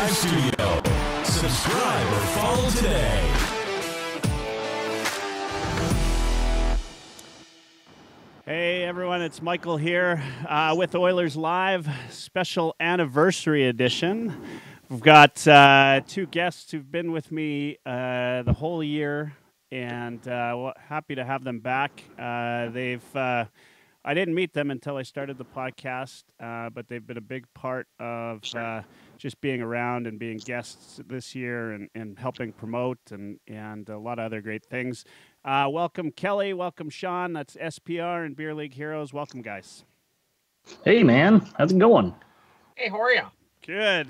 Live Studio. Subscribe or follow today. Hey everyone, it's Michael here with Oilers Live, special anniversary edition. We've got two guests who've been with me the whole year, and happy to have them back. I didn't meet them until I started the podcast, but they've been a big part of just being around and being guests this year and helping promote and a lot of other great things. Welcome, Kelly. Welcome, Sean. That's SPR and Beer League Heroes. Welcome, guys. Hey, man. How's it going? Hey, how are you? Good.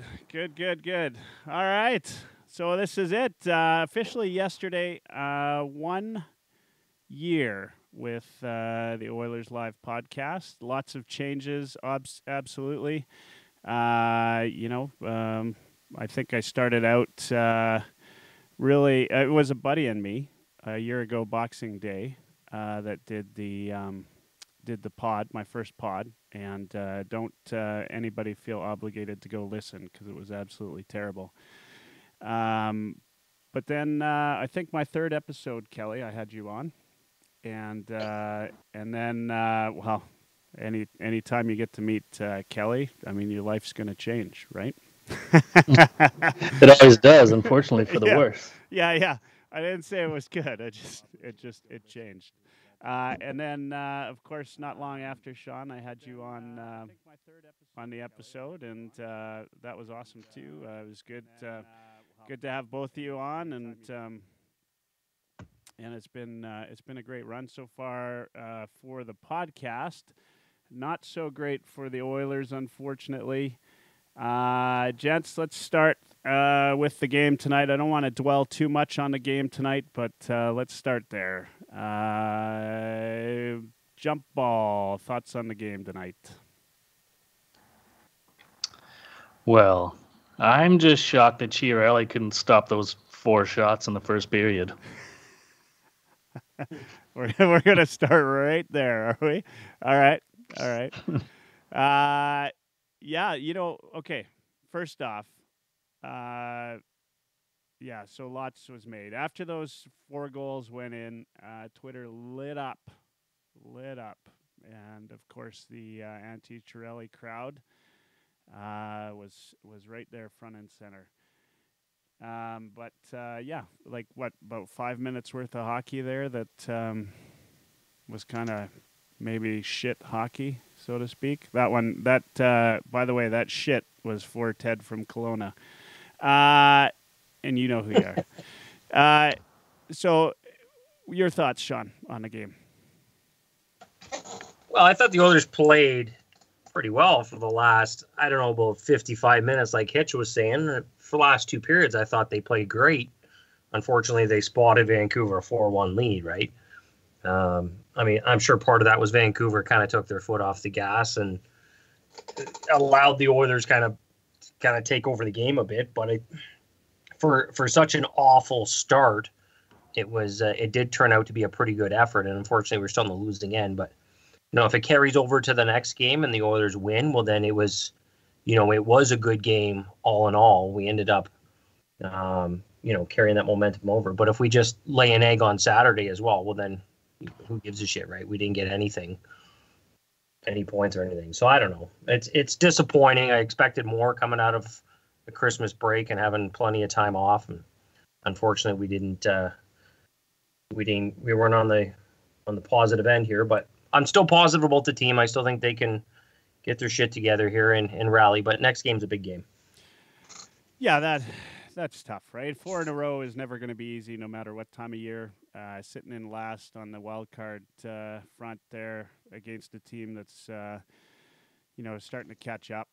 All right. So this is it. Officially yesterday, 1 year with the Oilers Live podcast. Lots of changes, absolutely. I think I started out really, it was a buddy and me a year ago, Boxing Day, that did the pod, my first pod, and don't anybody feel obligated to go listen because it was absolutely terrible. But then I think my third episode, Kelly, I had you on. And then well, any time you get to meet Kelly, I mean, your life's going to change, right? It always does, unfortunately, for the worse. Yeah. I didn't say it was good. It changed. And then, of course, not long after, Sean, I had you on the episode, and that was awesome too. It was good to have both of you on, and it's been a great run so far for the podcast. Not so great for the Oilers, unfortunately. Gents, let's start with the game tonight. I don't want to dwell too much on the game tonight, but let's start there. Jump ball. Thoughts on the game tonight? Well, I'm just shocked that Chiarelli couldn't stop those 4 shots in the first period. We're going to start right there, are we? All right. Yeah, okay. First off, so lots was made. After those 4 goals went in, Twitter lit up. And, of course, the anti-Chiarelli crowd was right there front and center. But about 5 minutes worth of hockey there that was kind of maybe shit hockey, so to speak. By the way, that shit was for Ted from Kelowna. And you know who you are. So your thoughts, Sean, on the game? Well, I thought the Oilers played pretty well for the last, about 55 minutes, like Hitch was saying. For the last 2 periods, I thought they played great. Unfortunately, they spotted Vancouver a 4-1 lead, right? I'm sure part of that was Vancouver kind of took their foot off the gas and allowed the Oilers kind of take over the game a bit. But for such an awful start, it did turn out to be a pretty good effort. And unfortunately, we're still on the losing end. But if it carries over to the next game and the Oilers win, well, then it was a good game all in all. We ended up, carrying that momentum over. But if we just lay an egg on Saturday as well then who gives a shit, right? We didn't get anything, any points or anything. So I don't know. It's disappointing. I expected more coming out of the Christmas break and having plenty of time off. And unfortunately, we weren't on the positive end here. But I'm still positive about the team. I still think they can get their shit together here and rally. But next game's a big game. Yeah, that's tough, right? 4 in a row is never going to be easy, no matter what time of year. Sitting in last on the wild card front there against a team that's starting to catch up.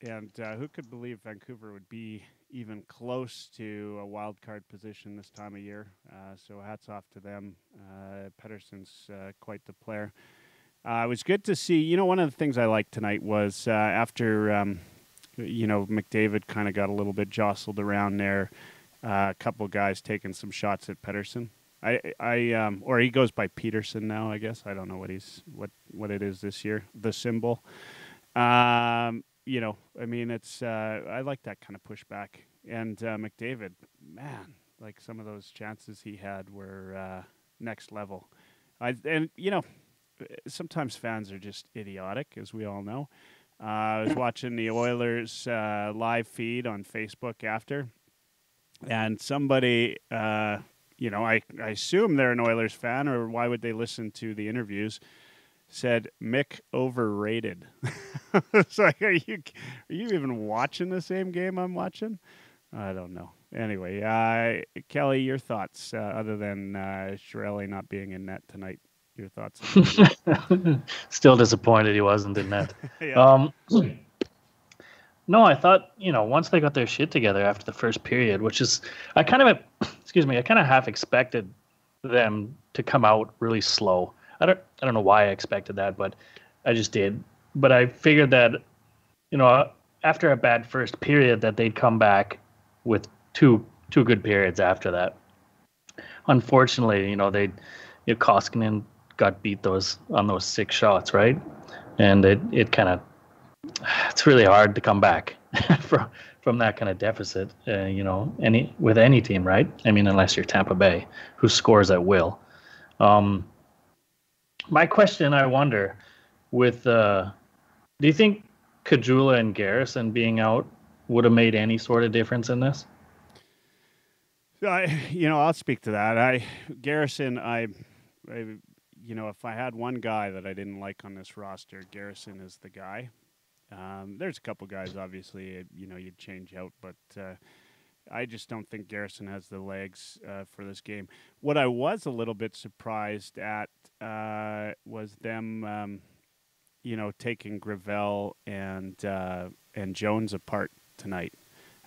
And who could believe Vancouver would be even close to a wild card position this time of year? So hats off to them. Pettersson's quite the player. It was good to see. One of the things I liked tonight was after McDavid kind of got a little bit jostled around there. A couple guys taking some shots at Pettersson. Or he goes by Peterson now, I guess. I don't know what it is this year. The symbol. I mean, it's I like that kind of pushback. And McDavid, man, like some of those chances he had were next level. Sometimes fans are just idiotic, as we all know. I was watching the Oilers live feed on Facebook after, and somebody, I assume they're an Oilers fan, or why would they listen to the interviews, said Mick overrated. It's like, are you even watching the same game I'm watching? I don't know. Anyway, Kelly, your thoughts, other than Chiarelli not being in net tonight. Your thoughts? Still disappointed he wasn't in net. Yeah. No, I thought, once they got their shit together after the first period, which is, I kind of half expected them to come out really slow. I don't know why I expected that, but I just did. But I figured that, after a bad first period, that they'd come back with two good periods after that. Unfortunately, Koskinen got beat on those 6 shots, right? And it kind of, it's really hard to come back from that kind of deficit, with any team, right? I mean, unless you're Tampa Bay, who scores at will. My question, I wonder, do you think Kajula and Garrison being out would have made any sort of difference in this? I'll speak to that. Garrison, if I had one guy that I didn't like on this roster, Garrison is the guy. There's a couple guys, obviously, you'd change out, but I just don't think Garrison has the legs for this game. What I was a little bit surprised at was them, taking Gravel and Jones apart tonight.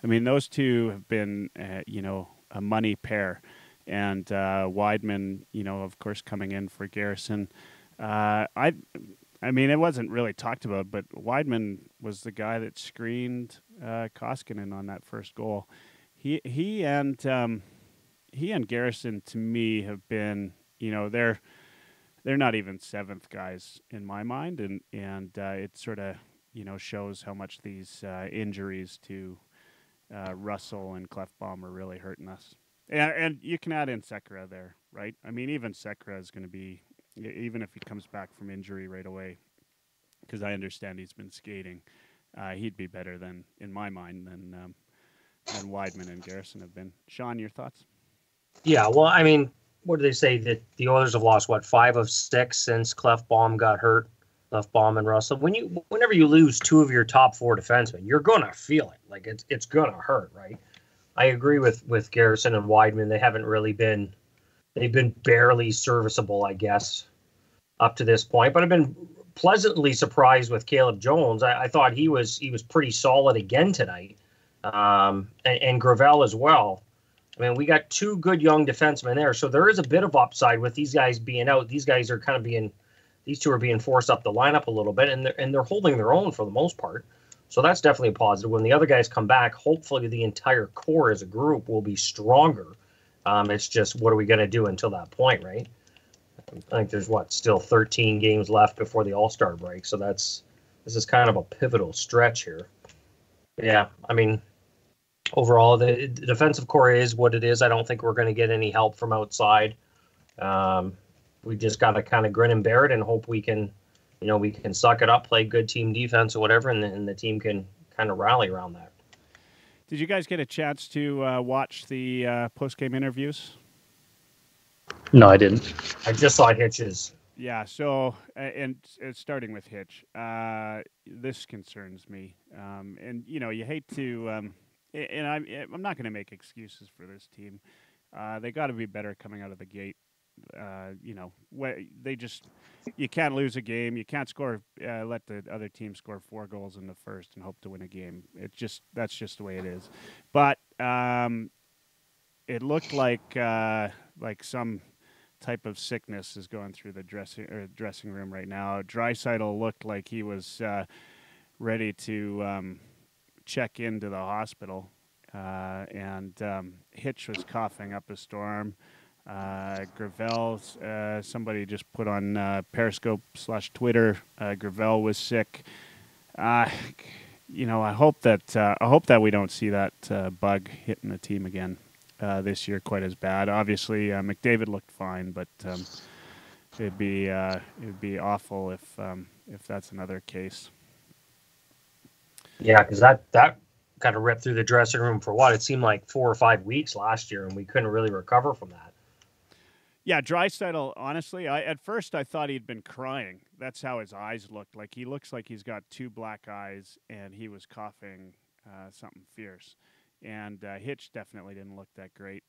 I mean, those two have been, a money pair. And Weidman, of course, coming in for Garrison. I mean, it wasn't really talked about, but Weidman was the guy that screened Koskinen on that first goal. He and Garrison, to me, have been, they're not even seventh guys in my mind, and it sort of shows how much these injuries to Russell and Clefbaum are really hurting us. And you can add in Sekera there, right? I mean, even Sekera is going to be, even if he comes back from injury right away, because I understand he's been skating, he'd be better than, in my mind, than Weidman and Garrison have been. Sean, your thoughts? Yeah, well, I mean, what do they say? That the Oilers have lost, 5 of 6 since Clefbaum got hurt? Clefbaum and Russell. Whenever you lose 2 of your top 4 defensemen, you're going to feel it. Like, it's going to hurt, right? I agree with Garrison and Weidman. They've been barely serviceable, I guess, up to this point. But I've been pleasantly surprised with Caleb Jones. I thought he was pretty solid again tonight, and Gravel as well. I mean, we got 2 good young defensemen there, so there is a bit of upside with these guys being out. These guys are these 2 are being forced up the lineup a little bit, and they're holding their own for the most part. So that's definitely a positive. When the other guys come back, hopefully the entire core as a group will be stronger. It's just, what are we going to do until that point, right? I think there's still 13 games left before the All-Star break. So this is kind of a pivotal stretch here. Yeah, I mean, overall, the defensive core is what it is. I don't think we're going to get any help from outside. We just got to kind of grin and bear it and hope we can suck it up, play good team defense or whatever, and the team can kind of rally around that. Did you guys get a chance to watch the post-game interviews? No, I didn't. I just saw Hitch's. Yeah, so, and starting with Hitch, this concerns me. And, you hate to, and I'm not going to make excuses for this team. They got to be better coming out of the gate. You can't lose a game. You can't let the other team score 4 goals in the first and hope to win a game. That's just the way it is. But it looked like some type of sickness is going through the dressing room right now. Draisaitl looked like he was ready to check into the hospital, and Hitch was coughing up a storm. Gravel, somebody just put on Periscope /Twitter, Gravel was sick. I hope that we don't see that bug hitting the team again this year quite as bad. Obviously, McDavid looked fine, but it'd be awful if that's another case. Yeah, because that kind of ripped through the dressing room for what it seemed like 4 or 5 weeks last year, and we couldn't really recover from that. Yeah, Draisaitl, honestly, at first I thought he'd been crying. That's how his eyes looked. Like he looks like he's got 2 black eyes, and he was coughing something fierce. And Hitch definitely didn't look that great.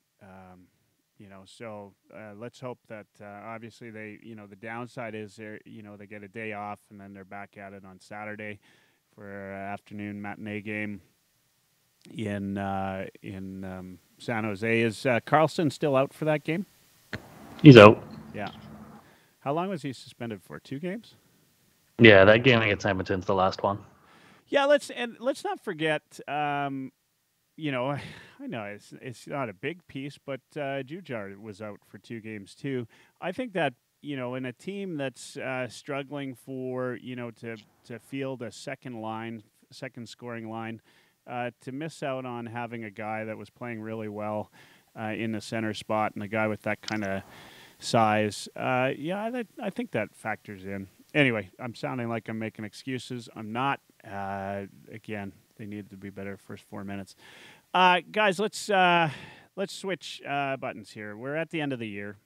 So let's hope that obviously they, the downside is they get a day off, and then they're back at it on Saturday for afternoon matinee game in San Jose. Is Carlson still out for that game? He's out. Yeah. How long was he suspended for? 2 games? Yeah, that game against Edmonton's the last one. Yeah, let's not forget. I know it's not a big piece, but Jujar was out for 2 games too. I think that in a team that's struggling for to field a second scoring line, to miss out on having a guy that was playing really well in the center spot and a guy with that kind of size, I think that factors in. Anyway, I'm sounding like I'm making excuses. I'm not. Again, they needed to be better first 4 minutes. Guys, let's switch buttons here. We're at the end of the year.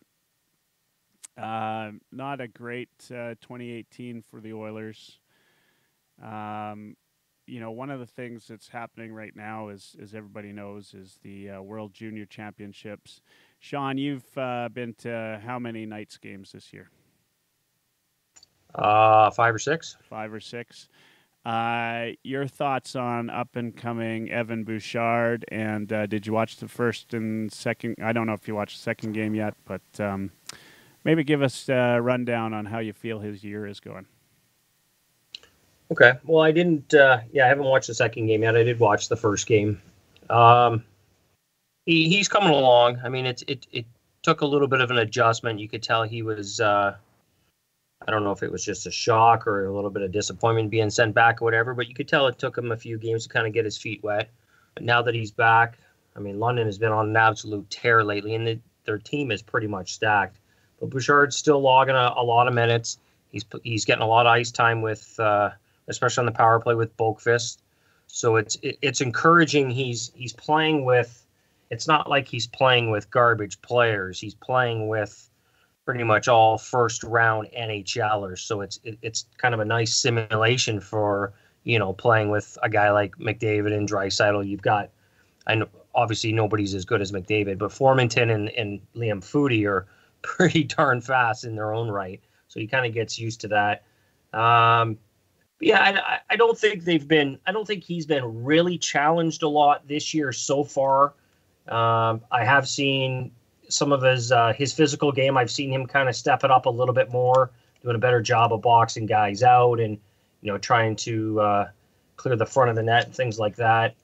Not a great 2018 for the Oilers. One of the things that's happening right now is, as everybody knows, is the World Junior Championships. Sean, you've been to how many Knights games this year? 5 or 6. 5 or 6. Your thoughts on up-and-coming Evan Bouchard, and did you watch the first and second? I don't know if you watched the second game yet, but maybe give us a rundown on how you feel his year is going. Okay. Well, I didn't. I haven't watched the second game yet. I did watch the first game. He's coming along. I mean, it took a little bit of an adjustment. You could tell he was. I don't know if it was just a shock or a little bit of disappointment being sent back or whatever, but you could tell it took him a few games to kind of get his feet wet. But now that he's back, I mean, London has been on an absolute tear lately, and their team is pretty much stacked. But Bouchard's still logging a lot of minutes. He's getting a lot of ice time with, especially on the power play with Boqvist. So it's encouraging. He's playing with. It's not like he's playing with garbage players. He's playing with pretty much all first-round NHLers. So it's kind of a nice simulation for, playing with a guy like McDavid and Draisaitl. You've got, I know, obviously nobody's as good as McDavid, but Formanton and Liam Foudy are pretty darn fast in their own right. So he kind of gets used to that. I don't think he's been really challenged a lot this year so far. I have seen some of his physical game. I've seen him kind of step it up a little bit more, doing a better job of boxing guys out and, trying to clear the front of the net and things like that.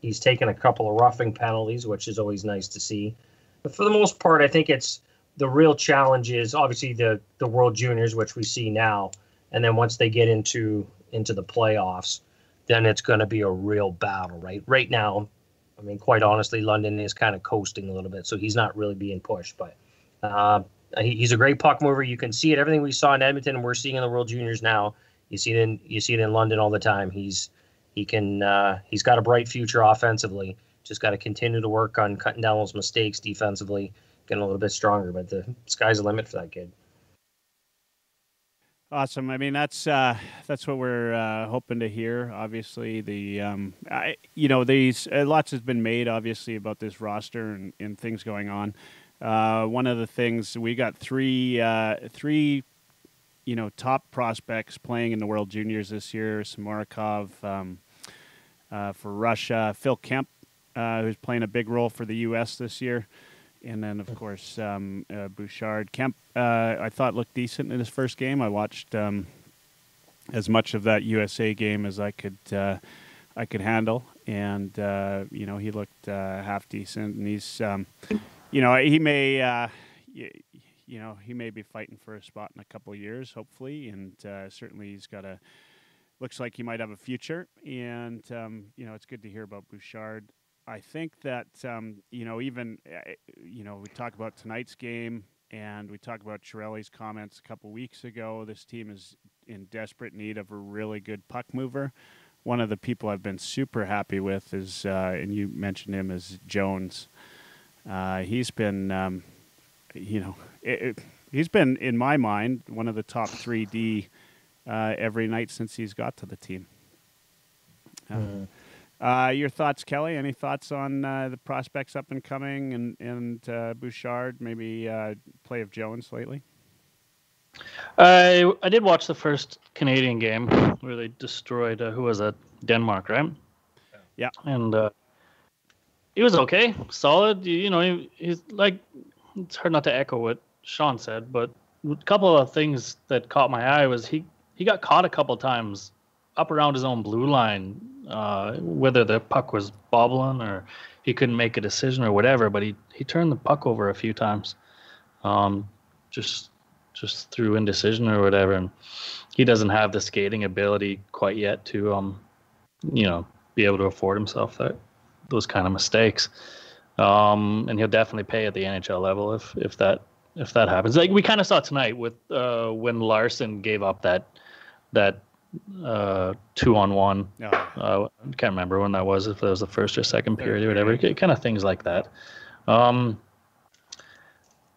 He's taken a couple of roughing penalties, which is always nice to see. But for the most part, I think it's the real challenge is obviously the World Juniors, which we see now. And then once they get into the playoffs, then it's going to be a real battle, right? Right now, I mean, quite honestly, London is kind of coasting a little bit, so he's not really being pushed. But he's a great puck mover. You can see it. Everything we saw in Edmonton, we're seeing in the World Juniors now. You see it in London all the time. He's got a bright future offensively. Just got to continue to work on cutting down those mistakes defensively, getting a little bit stronger. But the sky's the limit for that kid. Awesome. I mean, that's what we're hoping to hear. Obviously, lots has been made obviously about this roster and things going on. One of the things we got three top prospects playing in the World Juniors this year. Samorikov for Russia, Phil Kemp, who's playing a big role for the U.S. this year. And then, of course, Bouchard. Kemp, I thought looked decent in his first game. I watched as much of that USA game as I could handle, and he looked half decent. And he's, he may, he may be fighting for a spot in a couple of years, hopefully. And certainly, he's got a looks like he might have a future. And it's good to hear about Bouchard. I think that even we talk about tonight's game, and we talk about Chiarelli's comments a couple weeks ago. This team is in desperate need of a really good puck mover. One of the people I've been super happy with is, and you mentioned him, is Jones. He's been, he's been, in my mind, one of the top 3D every night since he's got to the team. Your thoughts, Kelly? Any thoughts on the prospects up and coming and Bouchard, maybe play of Jones lately? I did watch the first Canadian game where they destroyed, who was that? Denmark, right? Yeah. And he was okay, solid. He's like, it's hard not to echo what Sean said, but a couple of things that caught my eye was he got caught a couple times up around his own blue line, whether the puck was bobbling or he couldn't make a decision or whatever, but he turned the puck over a few times, just through indecision or whatever. And he doesn't have the skating ability quite yet to, be able to afford himself those kind of mistakes. And he'll definitely pay at the NHL level if that happens. Like we kind of saw tonight with when Larson gave up that 2-on-1. I can't remember when that was, if it was the first or second period or whatever. Kind of things like that. I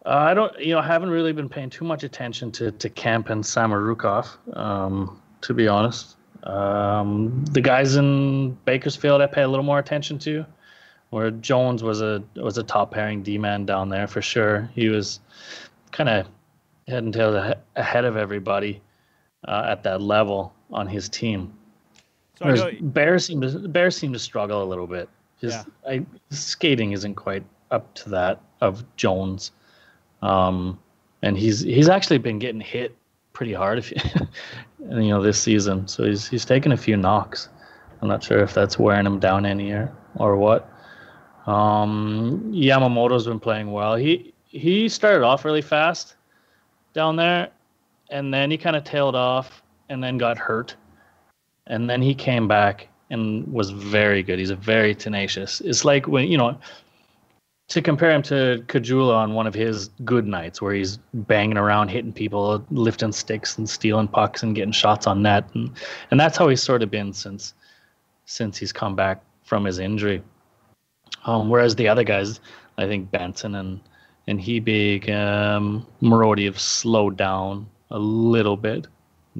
haven't really been paying too much attention to Kemp and Samorukov, to be honest. The guys in Bakersfield I pay a little more attention to, where Jones was a top pairing D-man down there for sure. He was kind of head and tails ahead of everybody at that level on his team. So Bears seem to struggle a little bit. His skating isn't quite up to that of Jones. And he's actually been getting hit pretty hard, this season. So he's taken a few knocks. I'm not sure if that's wearing him down any or what. Yamamoto's been playing well. He started off really fast down there, and then he kind of tailed off, and then got hurt, and then he came back and was very good. He's a very tenacious. It's like when to compare him to Kajula on one of his good nights where he's banging around, hitting people, lifting sticks and stealing pucks and getting shots on net. And that's how he's sort of been since he's come back from his injury. Whereas the other guys, I think Benson and Hebig, Marody have slowed down a little bit.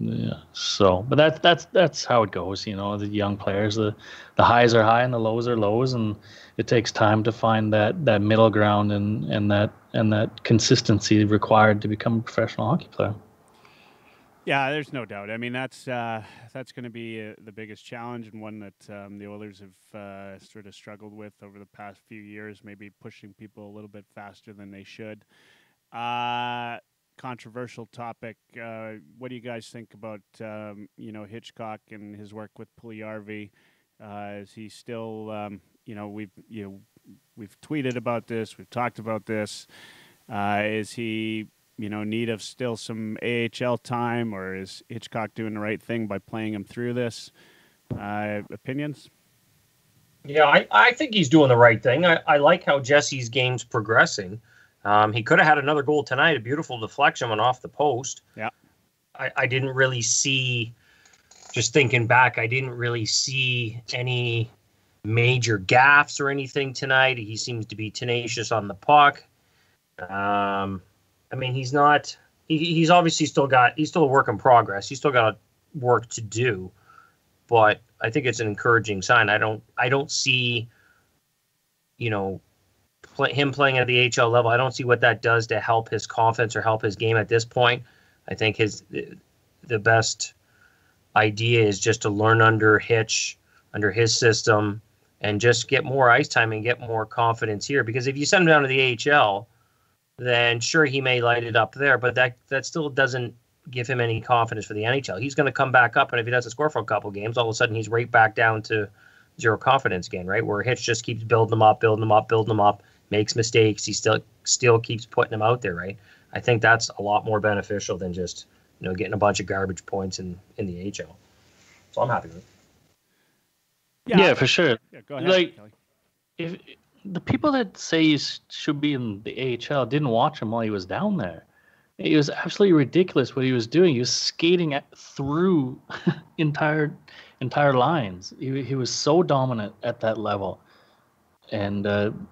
Yeah. So, but that's how it goes. The young players, the highs are high and the lows are lows, and it takes time to find that middle ground and that consistency required to become a professional hockey player. Yeah, there's no doubt. I mean, that's going to be the biggest challenge, and one that the Oilers have sort of struggled with over the past few years, maybe pushing people a little bit faster than they should. Controversial topic. What do you guys think about Hitchcock and his work with Puljujarvi? Is he still? We've tweeted about this. We've talked about this. Is he need of still some AHL time, or is Hitchcock doing the right thing by playing him through this? Opinions? Yeah, I think he's doing the right thing. I like how Jesse's game's progressing. He could have had another goal tonight. A beautiful deflection went off the post. Yeah. I didn't really see, just thinking back, I didn't really see any major gaffes or anything tonight. He seems to be tenacious on the puck. He's not, he's obviously he's still a work in progress. He's still got work to do, but I think it's an encouraging sign. I don't see, him playing at the AHL level. I don't see what that does to help his confidence or help his game at this point. I think the best idea is just to learn under Hitch, under his system, and just get more ice time and get more confidence here. Because if you send him down to the AHL, then sure, he may light it up there, but that still doesn't give him any confidence for the NHL. He's going to come back up, and if he doesn't score for a couple games, all of a sudden he's right back down to zero confidence again, right? Where Hitch just keeps building them up, makes mistakes. He still keeps putting them out there, right? I think that's a lot more beneficial than just getting a bunch of garbage points in the AHL. So I'm happy with it. Yeah, for sure. Yeah, go ahead, Like, Kelly. if the people that say he should be in the AHL didn't watch him while he was down there. It was absolutely ridiculous what he was doing. He was skating through entire lines. He was so dominant at that level, and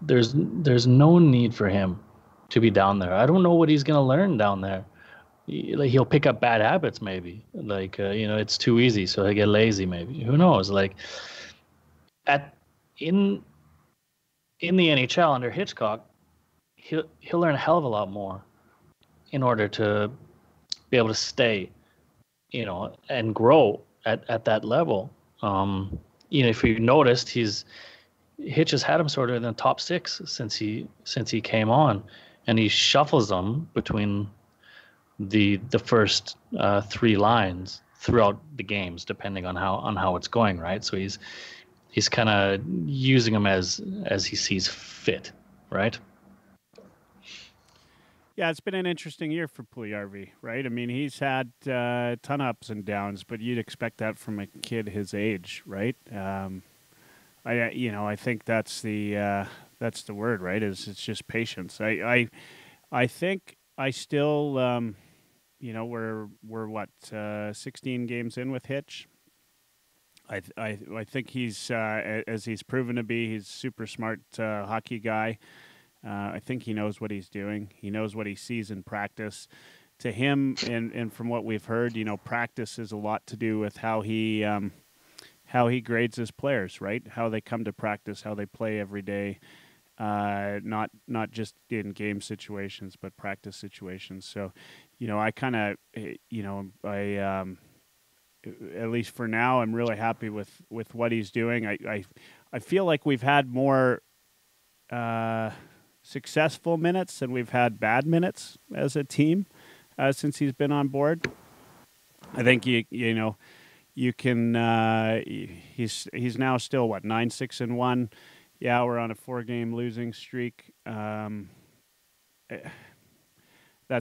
there's no need for him to be down there. I don't know what he's gonna learn down there. Like, he'll pick up bad habits, maybe. Like, it's too easy, so he'll get lazy. Maybe, who knows? Like, in the NHL under Hitchcock, he'll learn a hell of a lot more in order to be able to stay, and grow at that level. If you noticed, Hitch has had him sort of in the top 6 since he came on, and he shuffles them between the first 3 lines throughout the games, depending on how it's going, right? So he's kind of using them as he sees fit, right? Yeah, it's been an interesting year for Puljujärvi, right? I mean, he's had a ton of ups and downs, but you'd expect that from a kid his age, right? I think that's the word, right? It's just patience. I think I still, we're what 16 games in with Hitch. I think he's as he's proven to be, he's a super smart hockey guy. I think he knows what he's doing. He knows what he sees in practice. To him, and from what we've heard, practice is a lot to do with how he grades his players, right? How they come to practice, how they play every day, not just in game situations, but practice situations. So, I kind of, at least for now, I'm really happy with what he's doing. I feel like we've had more successful minutes than we've had bad minutes as a team since he's been on board. I think you can. He's now still 9-6-1. Yeah, we're on a 4-game losing streak. That's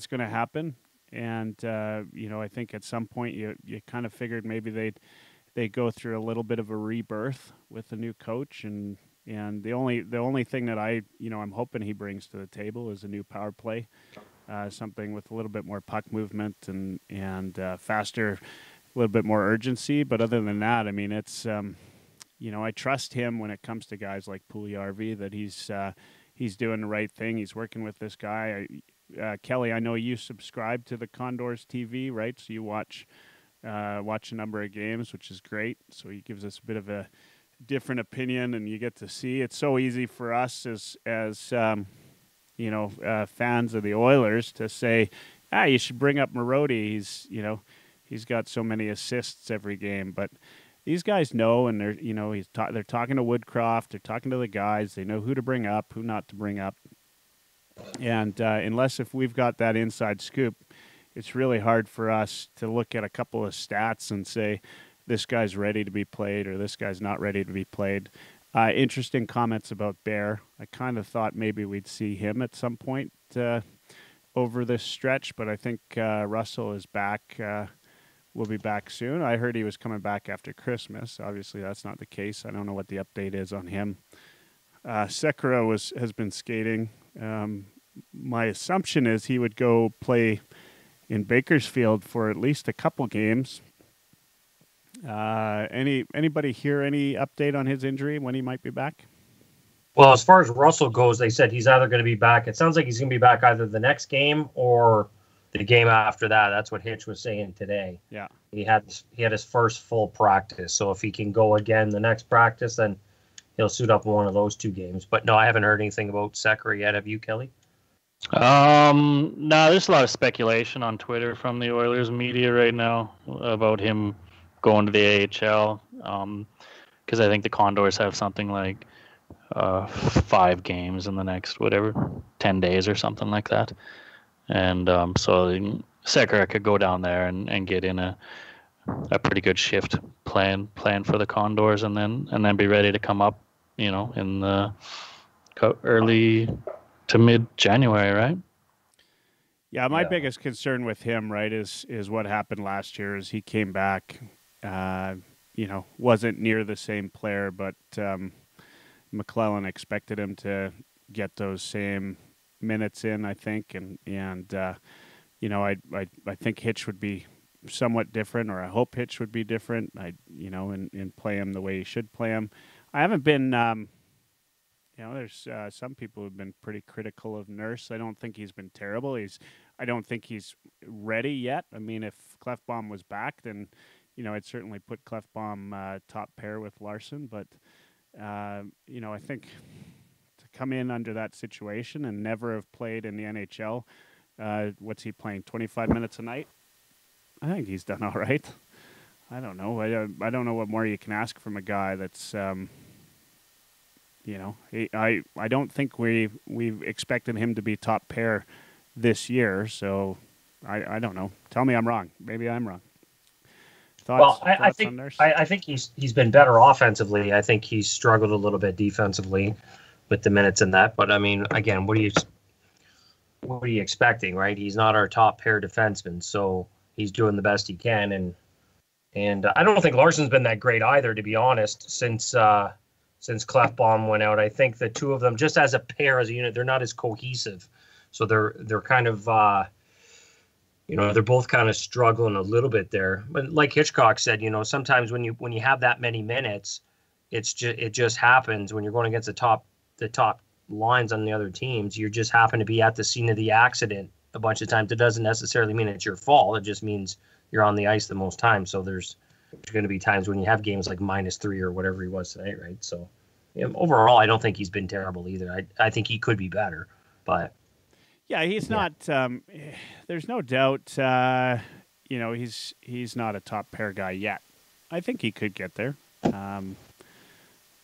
going to happen, and I think at some point you kind of figured maybe they'd go through a little bit of a rebirth with the new coach, and the only thing that I'm hoping he brings to the table is a new power play, something with a little bit more puck movement and faster, a little bit more urgency. But other than that, I mean, it's I trust him when it comes to guys like Puljujärvi, that he's doing the right thing. He's working with this guy. Kelly, I know you subscribe to the Condors TV, right? So you watch a number of games, which is great. So he gives us a bit of a different opinion, and you get to see. It's so easy for us as fans of the Oilers to say, you should bring up Marody. He's got so many assists every game, but these guys know, and they're they're talking to Woodcroft, they're talking to the guys, they know who to bring up, who not to bring up, and unless if we've got that inside scoop, it's really hard for us to look at a couple of stats and say, this guy's ready to be played or this guy's not ready to be played. Interesting comments about Bear. I kind of thought maybe we'd see him at some point over this stretch, but I think Russell is back. Will be back soon. I heard he was coming back after Christmas. Obviously, that's not the case. I don't know what the update is on him. Sekera has been skating. My assumption is he would go play in Bakersfield for at least a couple games. Anybody hear any update on his injury, when he might be back? Well, as far as Russell goes, they said he's either going to be back. It sounds like he's going to be back either the next game or the game after that. That's what Hitch was saying today. Yeah, he had his first full practice. So if he can go again the next practice, then he'll suit up in one of those 2 games. But no, I haven't heard anything about Sekera yet. Have you, Kelly? No, there's a lot of speculation on Twitter from the Oilers media right now about him going to the AHL, because I think the Condors have something like 5 games in the next 10 days or something like that, and so Sekera could go down there and get in a pretty good shift plan for the Condors, and then be ready to come up, in the early to mid-January, right? Yeah, my biggest concern with him, right, is what happened last year. Is he came back, wasn't near the same player, but McClellan expected him to get those same minutes in, I think, and I think Hitch would be somewhat different, or I hope Hitch would be different. And play him the way he should play him. I haven't been. There's some people who've been pretty critical of Nurse. I don't think he's been terrible. I don't think he's ready yet. I mean, if Clefbaum was back, then I'd certainly put Clefbaum top pair with Larson. But I think to come in under that situation and never have played in the NHL, what's he playing? 25 minutes a night. I think he's done all right. I don't know. I don't know what more you can ask from a guy that's. I don't think we've expected him to be top pair this year, so I don't know. Tell me I'm wrong. Maybe I'm wrong. Thoughts I think he's been better offensively. I think he's struggled a little bit defensively with the minutes in that. But I mean, again, what are you expecting, right? He's not our top pair defenseman, so he's doing the best he can. And I don't think Larson's been that great either, to be honest, since Clefbaum went out. I think the two of them, just as a pair, as a unit, they're not as cohesive. So they're kind of, they're both kind of struggling a little bit there. But like Hitchcock said, sometimes when you have that many minutes, it just happens when you're going against the top lines on the other teams. You just happen to be at the scene of the accident a bunch of times. It doesn't necessarily mean it's your fault. It just means you're on the ice the most time. So there's going to be times when you have games like -3 or whatever he was tonight, right? So overall, I don't think he's been terrible either. I think he could be better, but yeah, he's not. There's no doubt. He's not a top pair guy yet. I think he could get there.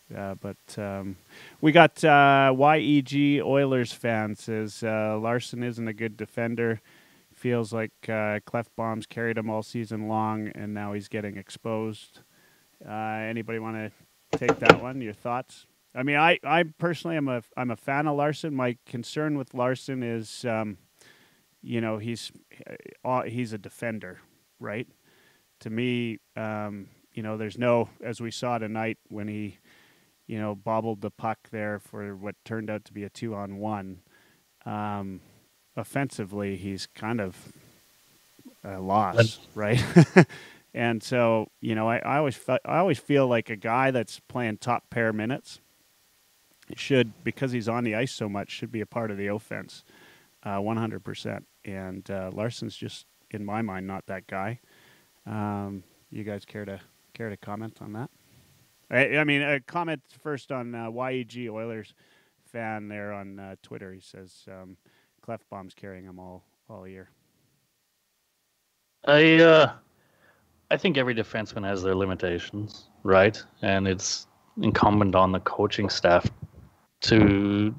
But we got YEG Oilers fan says Larson isn't a good defender. Feels like Clefbaum's carried him all season long, and now he's getting exposed. Anybody want to take that one? Your thoughts? I mean, I personally am a fan of Larson. My concern with Larson is, he's a defender, right? To me, there's no, as we saw tonight when he, bobbled the puck there for what turned out to be a 2-on-1. Offensively, he's kind of a loss, right? And so, I always feel like a guy that's playing top pair minutes should, because he's on the ice so much, should be a part of the offense, 100%. And Larson's just, in my mind, not that guy. You guys care to comment on that? I mean, a comment first on YEG Oilers fan there on Twitter. He says Clefbaum's carrying him all year. I think every defenseman has their limitations, right? And it's incumbent on the coaching staff to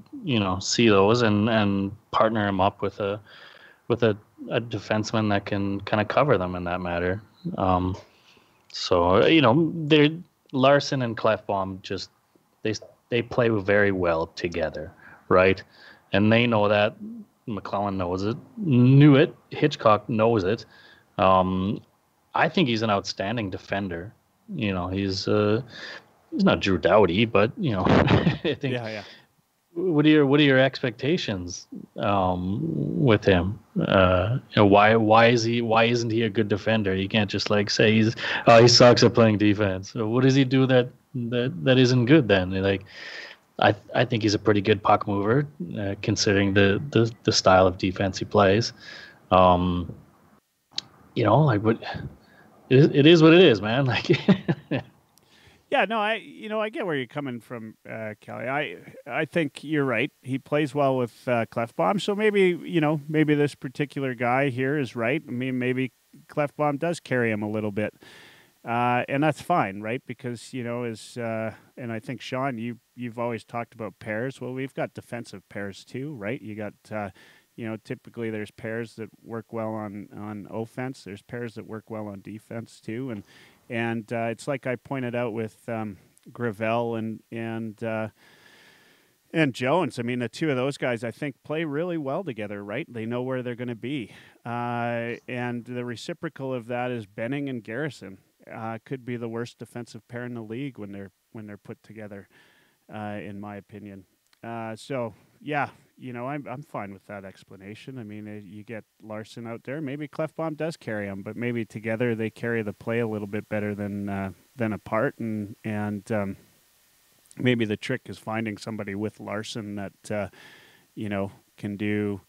see those and partner him up with a defenseman that can kind of cover them in that matter. They're Larson and Clefbaum just they play very well together, right? And they know that. McClellan knows it, knew it. Hitchcock knows it. I think he's an outstanding defender. He's not Drew Doughty, but I think. Yeah. What are your expectations with him? Why isn't he a good defender? You can't just say he sucks at playing defense. So what does he do that isn't good then? I think he's a pretty good puck mover, considering the style of defense he plays. It is what it is, man. Yeah, no, I get where you're coming from, Kelly. I think you're right. He plays well with Clefbaum, so maybe this particular guy here is right. I mean, maybe Clefbaum does carry him a little bit, and that's fine, right? Because and I think Sean, you've always talked about pairs. Well, we've got defensive pairs too, right? You got typically there's pairs that work well on offense. There's pairs that work well on defense too, and it's like I pointed out with Gravel and Jones. I mean, the two of those guys, I think, play really well together, right? They know where they're going to be. And the reciprocal of that is Benning and Garrison. could be the worst defensive pair in the league when they're put together, in my opinion. So yeah, I'm fine with that explanation. I mean, you get Larson out there. Maybe Clefbaum does carry him, but maybe together they carry the play a little bit better than apart. And maybe the trick is finding somebody with Larson that can do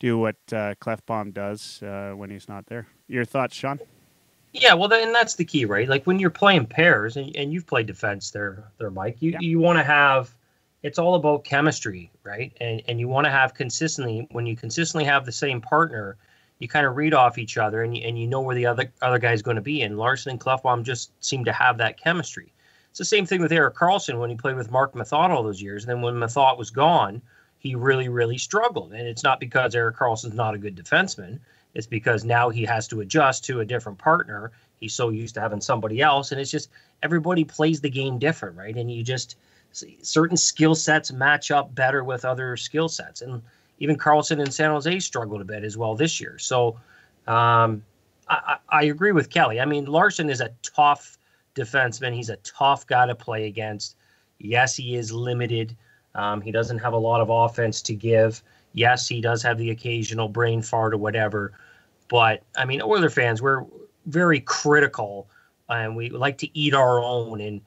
what Clefbaum does when he's not there. Your thoughts, Sean? Yeah, well, then that's the key, right? Like when you're playing pairs, and you've played defense there, Mike. You want to have. It's all about chemistry, right? And you want to have consistently. When you consistently have the same partner, you kind of read off each other, and you know where the other guy's going to be. And Larson and Clefbaum just seem to have that chemistry. It's the same thing with Erik Karlsson when he played with Mark Mathot all those years. And then when Mathot was gone, he really, really struggled. And it's not because Erik Karlsson's not a good defenseman. It's because now he has to adjust to a different partner. He's so used to having somebody else. And it's just everybody plays the game different, right? And you just certain skill sets match up better with other skill sets. And even Karlsson in San Jose struggled a bit as well this year. So I agree with Kelly. I mean, Larson is a tough defenseman. He's a tough guy to play against. Yes, he is limited. He doesn't have a lot of offense to give. Yes, he does have the occasional brain fart or whatever. But, I mean, Oiler fans, we're very critical, and we like to eat our own. And,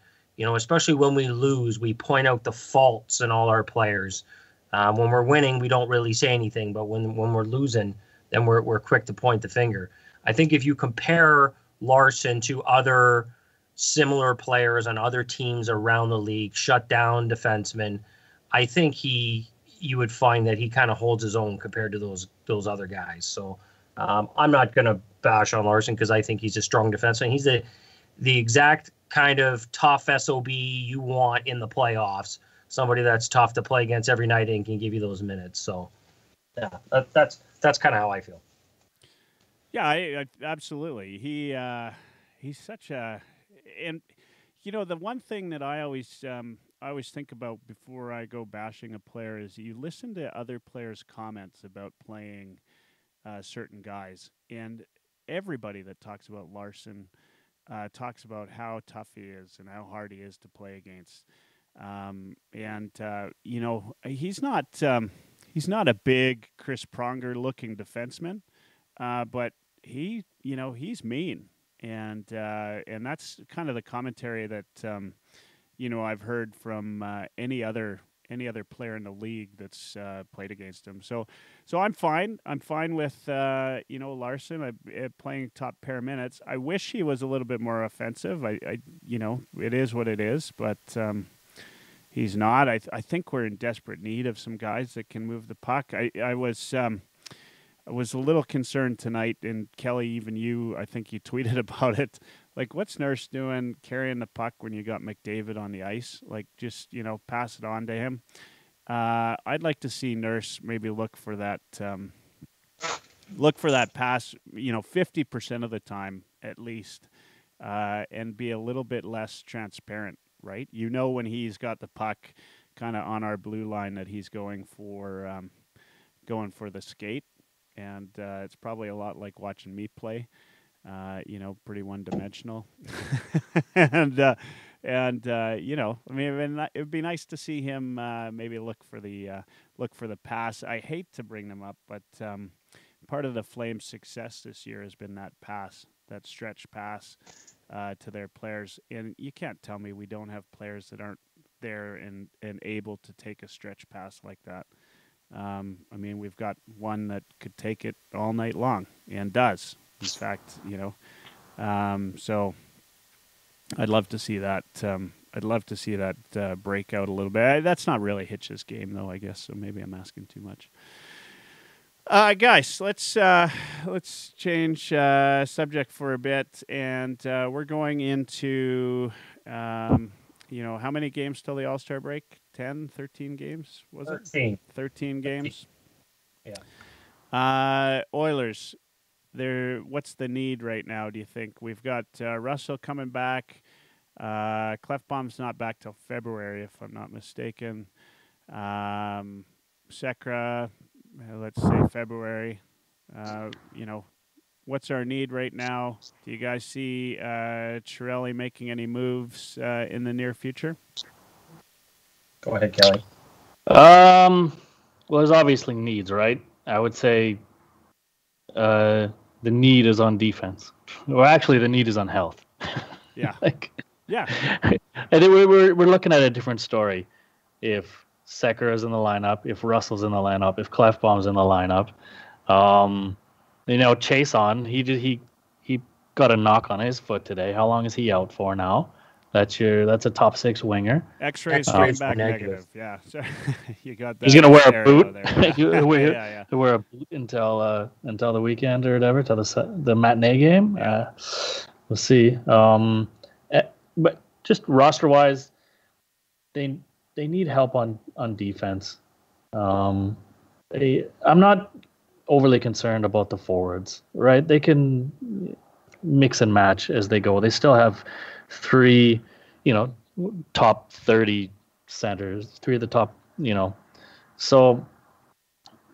especially when we lose, we point out the faults in all our players. When we're winning, we don't really say anything. But when we're losing, then we're quick to point the finger. I think if you compare Larson to other similar players on other teams around the league, shutdown defensemen, I think you would find that he kind of holds his own compared to those other guys. So I'm not going to bash on Larson because I think he's a strong defenseman. He's the exact kind of tough SOB you want in the playoffs. Somebody that's tough to play against every night and can give you those minutes. So yeah, that's kind of how I feel. Yeah, I absolutely. He's such a, and the one thing that I always think about before I go bashing a player is you listen to other players' comments about playing certain guys, and everybody that talks about Larson talks about how tough he is and how hard he is to play against. He's not a big Chris Pronger looking defenseman, but he's mean, and that's kind of the commentary that I've heard from any other player in the league that's played against him. So I'm fine. I'm fine with Larson playing top pair minutes. I wish he was a little bit more offensive. It is what it is, but he's not. I think we're in desperate need of some guys that can move the puck. I was a little concerned tonight, and Kelly, even you, I think you tweeted about it. Like, what's Nurse doing carrying the puck when you got McDavid on the ice? Like, just, pass it on to him. I'd like to see Nurse maybe look for that pass, 50% of the time at least, and be a little bit less transparent, right? When he's got the puck kind of on our blue line that he's going for the skate. And it's probably a lot like watching me play, pretty one-dimensional. and it'd be nice to see him maybe look for the pass. I hate to bring them up, but part of the Flames' success this year has been that pass, that stretch pass to their players. And you can't tell me we don't have players that aren't there and able to take a stretch pass like that. We've got one that could take it all night long and does. In fact, so I'd love to see that. Break out a little bit. That's not really Hitch's game, though, I guess. So maybe I'm asking too much. Guys, let's change subject for a bit, and we're going into how many games till the All-Star break? 10, 13 games, was 13. it? 13 games. Yeah. Oilers, what's the need right now, do you think? We've got Russell coming back. Clefbaum's not back till February, if I'm not mistaken. Sekera, let's say February. what's our need right now? Do you guys see Chiarelli making any moves in the near future? Go ahead, Kelly. Well, there's obviously needs, right? I would say the need is on defense. Well, actually, the need is on health. Yeah. Yeah. I think we're looking at a different story. If Sekera is in the lineup, if Russell's in the lineup, if Clefbaum's in the lineup, Chase on he got a knock on his foot today. How long is he out for now? That's a top 6 winger. X-rays came back negative. Yeah, so you got that. He's gonna wear a boot. There. Yeah. Wear a boot until the weekend or whatever, till the matinee game. Yeah. We'll see. But just roster wise, they need help on defense. I'm not overly concerned about the forwards. Right, they can mix and match as they go. They still have 3, top 30 centers, 3 of the top, So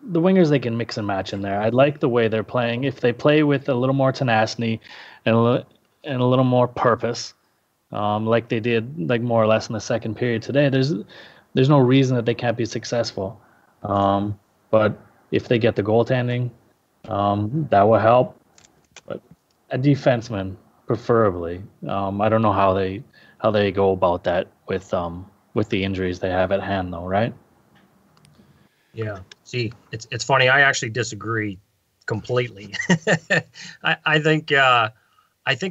the wingers, they can mix and match in there. I like the way they're playing. If they play with a little more tenacity and a little more purpose, like they did, like more or less in the second period today, there's no reason that they can't be successful. But if they get the goaltending, that will help. But a defenseman, preferably. I don't know how they go about that with the injuries they have at hand, though, right? Yeah. See, it's funny. I actually disagree completely. I think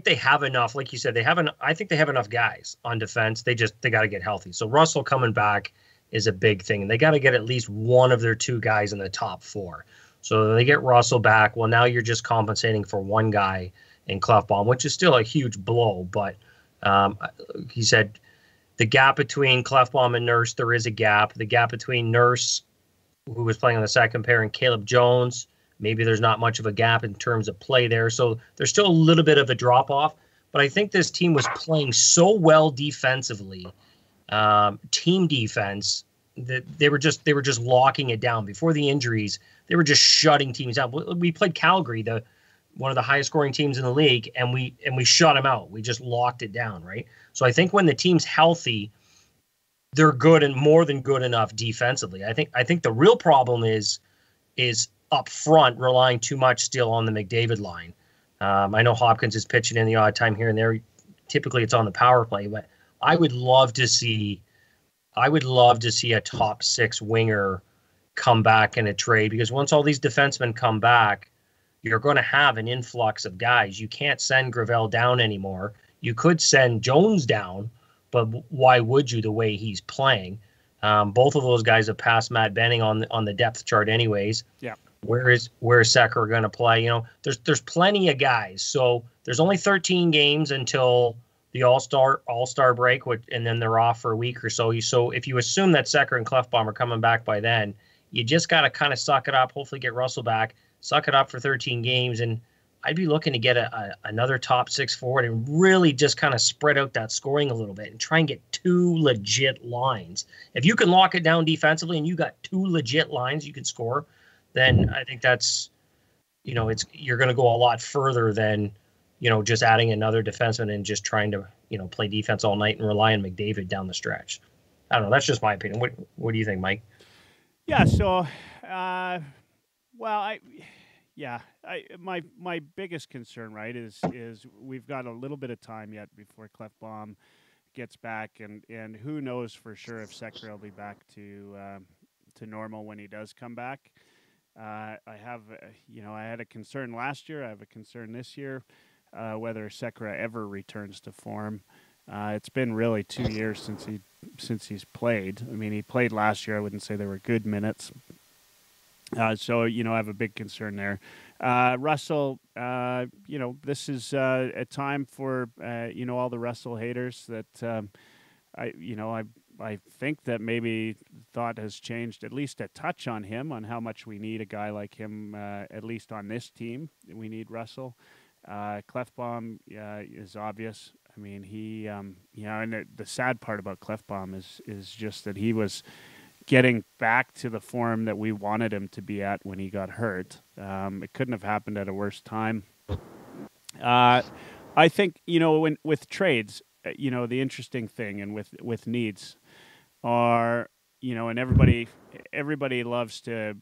they have enough. Like you said, I think they have enough guys on defense. They got to get healthy. So Russell coming back is a big thing, and they got to get at least one of their 2 guys in the top 4. So they get Russell back. Well, now you're just compensating for one guy in Clefbaum, which is still a huge blow. But he said the gap between Clefbaum and Nurse, there is a gap. The gap between Nurse, who was playing on the second pair, and Caleb Jones, maybe there's not much of a gap in terms of play there. So there's still a little bit of a drop-off. But I think this team was playing so well defensively, team defense, that they were just locking it down. Before the injuries, they were just shutting teams out. We played Calgary, one of the highest scoring teams in the league, and we shut them out. We just locked it down, right? So I think when the team's healthy, they're good and more than good enough defensively. I think the real problem is up front, relying too much still on the McDavid line. I know Hopkins is pitching in the odd time here and there. Typically it's on the power play, but I would love to see a top 6 winger come back in a trade, because once all these defensemen come back, you're going to have an influx of guys. You can't send Gravel down anymore. You could send Jones down, but why would you, the way he's playing? Both of those guys have passed Matt Benning on the depth chart anyways. Yeah. Where is Sekera going to play? There's plenty of guys. So there's only 13 games until the All-Star break, and then they're off for a week or so. So if you assume that Sekera and Clefbaum are coming back by then, you just got to kind of suck it up, hopefully get Russell back, suck it up for 13 games, and I'd be looking to get another top 6 forward and really just kind of spread out that scoring a little bit and try and get 2 legit lines. If you can lock it down defensively and you got 2 legit lines you can score, then I think that's, you're going to go a lot further than, just adding another defenseman and just trying to, play defense all night and rely on McDavid down the stretch. I don't know. That's just my opinion. What do you think, Mike? Yeah. So, my biggest concern, right, is we've got a little bit of time yet before Clefbaum gets back, and who knows for sure if Sekera will be back to normal when he does come back. I had a concern last year. I have a concern this year, whether Sekera ever returns to form. It's been really 2 years since he's played. I mean, he played last year. I wouldn't say they were good minutes. So I have a big concern there. Russell, this is a time for all the Russell haters that I think that maybe thought has changed at least a touch on him, on how much we need a guy like him, at least on this team. We need Russell. Clefbaum is obvious. I mean, he, and the sad part about Clefbaum is just that he was getting back to the form that we wanted him to be at when he got hurt. It couldn't have happened at a worse time. I think, when with trades, the interesting thing, and with needs are, and everybody loves to,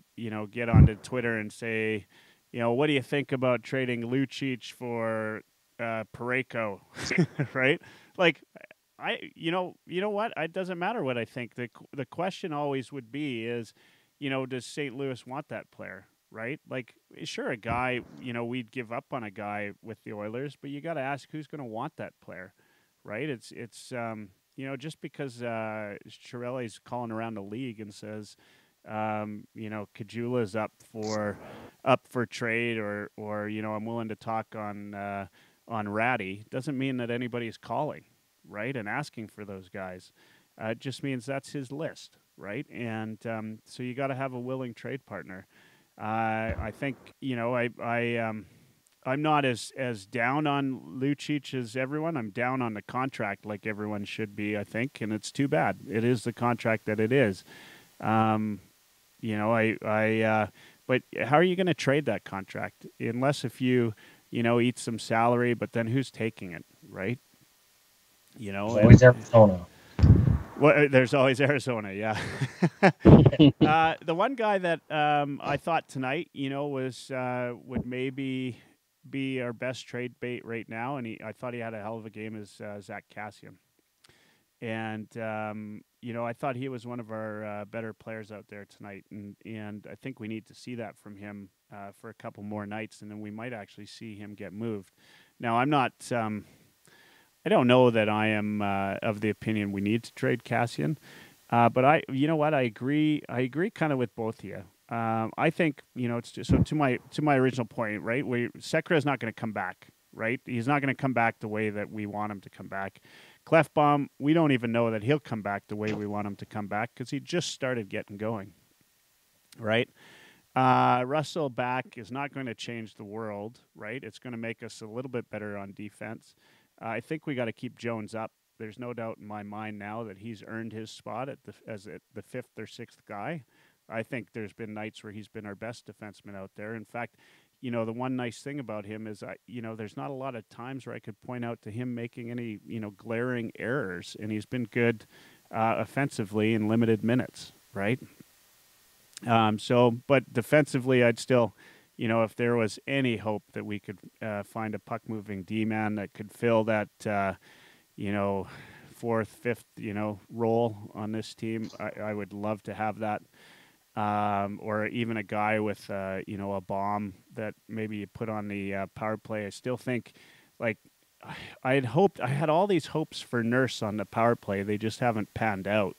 get onto Twitter and say, what do you think about trading Lucic for Parayko, right? Like, what? It doesn't matter what I think. The question always would be is, does St. Louis want that player? Right? Like, sure, a guy, we'd give up on a guy with the Oilers, but you got to ask who's going to want that player, right? It's just because Chiarelli's calling around the league and says, Kajula's up for trade, or I'm willing to talk on Ratty, doesn't mean that anybody's calling, right, and asking for those guys. It just means that's his list, right? And so you got to have a willing trade partner. I think I'm not as down on Lucic as everyone. I'm down on the contract, like everyone should be, I think, and it's too bad. It is the contract that it is. But how are you going to trade that contract unless if you eat some salary? But then who's taking it, right? Always Arizona. Well, there's always Arizona, yeah. The one guy that I thought tonight, would maybe be our best trade bait right now, and I thought he had a hell of a game, is Zach Kassian. And I thought he was one of our better players out there tonight, and I think we need to see that from him for a couple more nights, and then we might actually see him get moved. Now, I'm not. I don't know that I am of the opinion we need to trade Kassian, but you know what? I agree. I agree kind of with both of you. I think it's just, so to my original point, right? Sekera is not going to come back, right? He's not going to come back the way that we want him to come back. Clefbaum, we don't even know that he'll come back the way we want him to come back because he just started getting going, right? Russell back is not going to change the world, right? It's going to make us a little bit better on defense. I think we got to keep Jones up. There's no doubt in my mind now that he's earned his spot as the fifth or sixth guy. I think there's been nights where he's been our best defenseman out there. In fact, the one nice thing about him is, there's not a lot of times where I could point out to him making any, glaring errors, and he's been good offensively in limited minutes, right? But defensively, I'd still, if there was any hope that we could find a puck-moving D-man that could fill that, fourth, fifth, role on this team, I would love to have that. Or even a guy with, a bomb that maybe you put on the power play. I still think, like, I had all these hopes for Nurse on the power play. They just haven't panned out.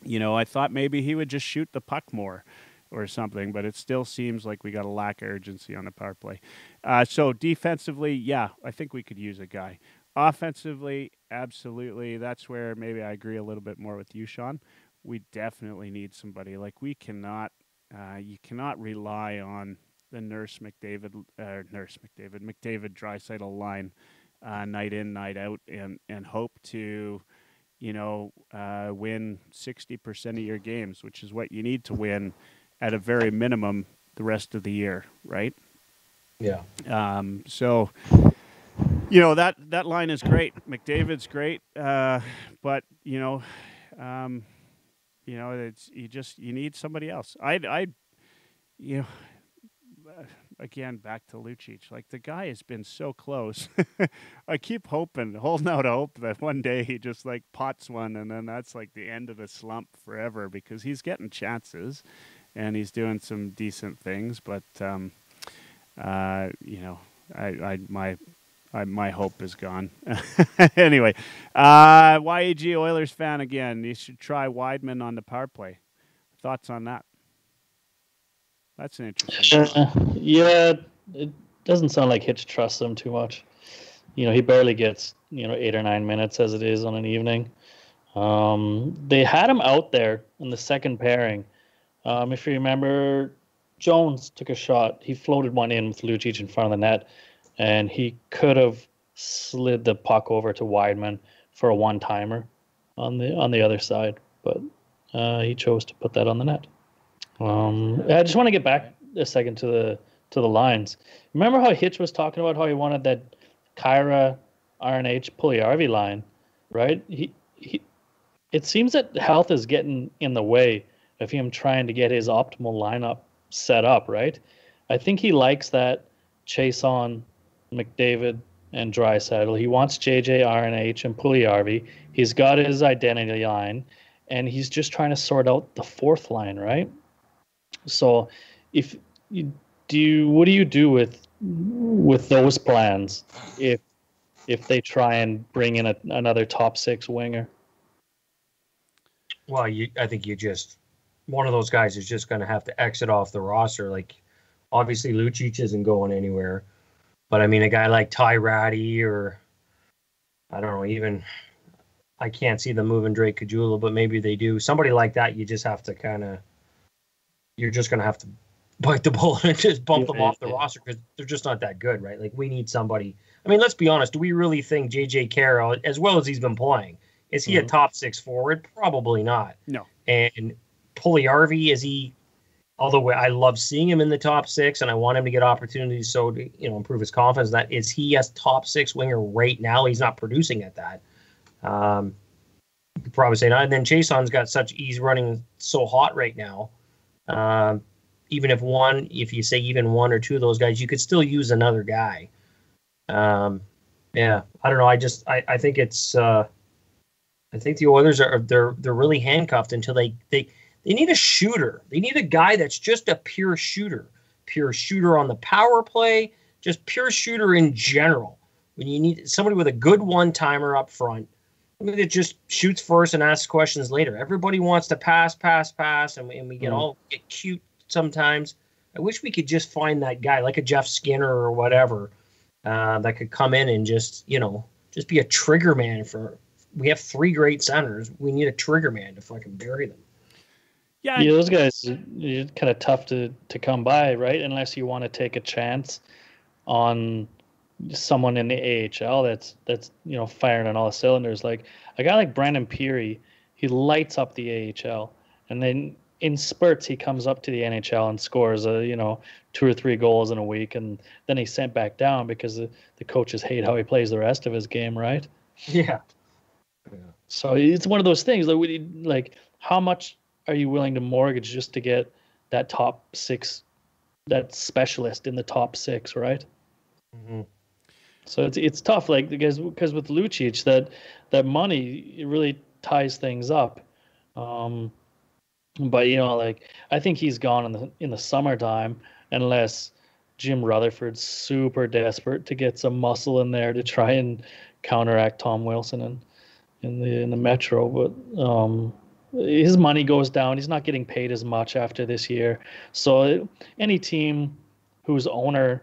I thought maybe he would just shoot the puck more or something, but it still seems like we got a lack of urgency on the power play. So defensively, yeah, I think we could use a guy. Offensively, absolutely. That's where maybe I agree a little bit more with you, Sean. We definitely need somebody. Like, we cannot, you cannot rely on the McDavid Draisaitl line night in, night out, and hope to, win 60% of your games, which is what you need to win at a very minimum the rest of the year, right? Yeah. So, that line is great. McDavid's great, but it's you need somebody else. Again, back to Lucic. Like, the guy has been so close. I keep holding out hope that one day he just like pots one, and then that's like the end of the slump forever, because he's getting chances, and he's doing some decent things. But my hope is gone. Anyway, YAG Oilers fan again. You should try Weidman on the power play. Thoughts on that? That's an interesting one. Yeah, it doesn't sound like Hitch trusts him too much. He barely gets 8 or 9 minutes as it is on an evening. They had him out there in the second pairing. If you remember, Jones took a shot. He floated one in with Lucic in front of the net, and he could have slid the puck over to Weidman for a one-timer on the other side, but he chose to put that on the net. I just want to get back a second to to the lines. Remember how Hitch was talking about how he wanted that Kyra, RNH, Puljujärvi line, right? It seems that health is getting in the way of him trying to get his optimal lineup set up, right? I think he likes that Chiasson, McDavid, and Draisaitl. He wants JJ, RNH, and Puljujärvi. He's got his identity line, and he's just trying to sort out the fourth line, right? So, what do you do with those plans if they try and bring in another top six winger? Well, I think one of those guys is just going to have to exit off the roster. Like, obviously, Lucic isn't going anywhere. But, I mean, a guy like Ty Ratty or, I don't know, even, I can't see them moving Drake Caggiula, but maybe they do. Somebody like that, you just have to you're just going to have to bite the bullet and just bump them off the roster because they're just not that good, right? Like, we need somebody. I mean, let's be honest. Do we really think J.J. Carroll, as well as he's been playing, is he a top six forward? Probably not. No. And Puljujärvi, is he? Although I love seeing him in the top six, and I want him to get opportunities so to improve his confidence. That is he as top six winger right now? He's not producing at that. You could probably say not. And then Chiasson's got he's running so hot right now. Even if you say even one or two of those guys, you could still use another guy. Yeah, I don't know. I think it's. I think the Oilers they're really handcuffed until they need a shooter. They need a guy that's just a pure shooter on the power play, just pure shooter in general. When you need somebody with a good one-timer up front, somebody that just shoots first and asks questions later. Everybody wants to pass, and we get cute sometimes. I wish we could just find that guy, like a Jeff Skinner or whatever, that could come in and just be a trigger man for. We have three great centers. We need a trigger man to fucking bury them. Yeah, those guys are kind of tough to come by, right? Unless you want to take a chance on someone in the AHL that's firing on all cylinders. Like a guy like Brandon Peary, he lights up the AHL, and then in spurts he comes up to the NHL and scores 2 or 3 goals in a week, and then he's sent back down because the coaches hate how he plays the rest of his game, right? Yeah. So it's one of those things like how much are you willing to mortgage just to get that top six, that specialist in the top six, right? Mm-hmm. So it's tough, like because with Lucic that money, it really ties things up. But I think he's gone in the summertime unless Jim Rutherford's super desperate to get some muscle in there to try and counteract Tom Wilson in the Metro, but his money goes down. He's not getting paid as much after this year. So any team whose owner,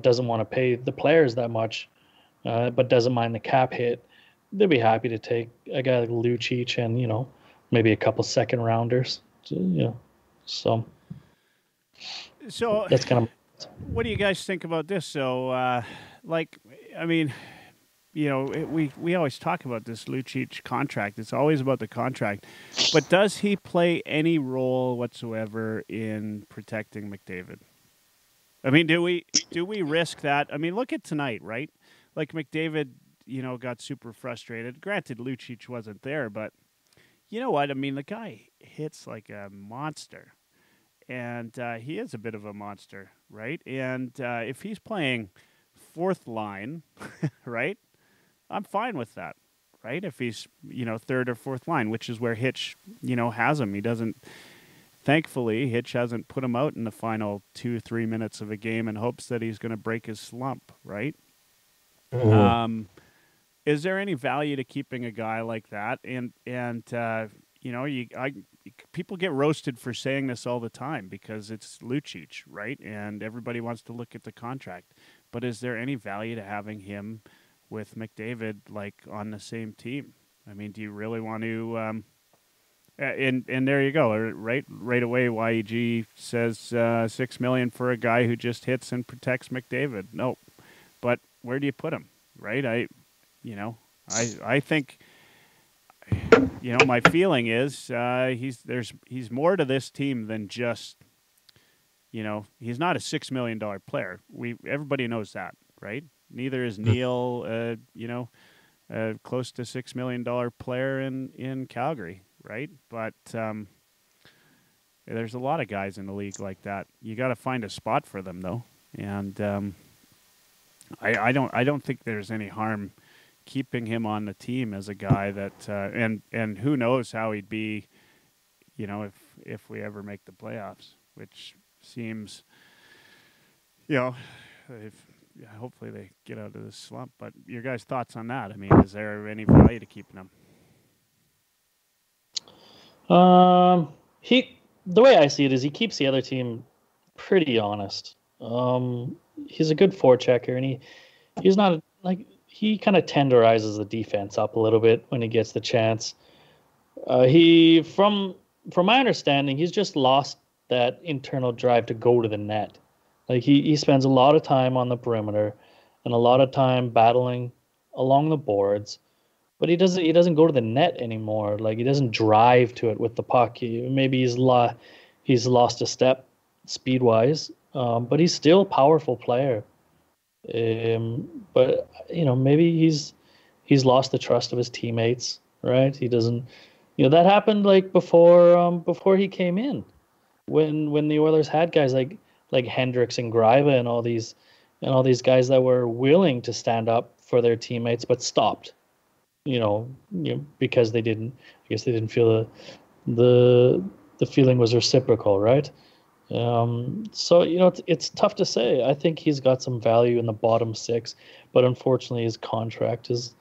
doesn't want to pay the players that much, but doesn't mind the cap hit, they'd be happy to take a guy like Lucic and maybe a couple second rounders. So that's kind of. What do you guys think about this? So, we always talk about this Lucic contract. It's always about the contract. But does he play any role whatsoever in protecting McDavid? I mean, do we risk that? I mean, look at tonight, right? Like McDavid, got super frustrated. Granted, Lucic wasn't there, but you know what? I mean, the guy hits like a monster. And he is a bit of a monster, right? And if he's playing fourth line, right, I'm fine with that, right? If he's, third or fourth line, which is where Hitch, has him. He doesn't, thankfully, Hitch hasn't put him out in the final 2-3 minutes of a game in hopes that he's going to break his slump, right? Mm-hmm. Is there any value to keeping a guy like that? And people get roasted for saying this all the time because it's Lucic, right? And everybody wants to look at the contract. But is there any value to having him with McDavid on the same team? I mean, do you really want to? And there you go. Right away, YEG says $6 million for a guy who just hits and protects McDavid. No, but where do you put him? Right? I think. My feeling is he's more to this team than just he's not a $6 million player. Everybody knows that, right? Neither is Neil, close to $6 million player in Calgary, right? But there's a lot of guys in the league like that. You got to find a spot for them, though, and I don't think there's any harm keeping him on the team as a guy that and who knows how he'd be, if we ever make the playoffs, which seems, hopefully they get out of this slump. But your guys' thoughts on that? I mean, is there any value to keeping him? The way I see it is he keeps the other team pretty honest. He's a good forechecker, and he's not like, he kind of tenderizes the defense up a little bit when he gets the chance. From my understanding, he's just lost that internal drive to go to the net. Like he spends a lot of time on the perimeter and a lot of time battling along the boards, but he doesn't go to the net anymore. Like he doesn't drive to it with the puck. Maybe he's lost a step speed wise, but he's still a powerful player. But maybe he's lost the trust of his teammates, right? He doesn't, that happened like before he came in, when the Oilers had guys like Hendricks and Greiva and all these guys that were willing to stand up for their teammates but stopped, because they didn't feel the feeling was reciprocal, right? So it's tough to say. I think he's got some value in the bottom six, but unfortunately his contract is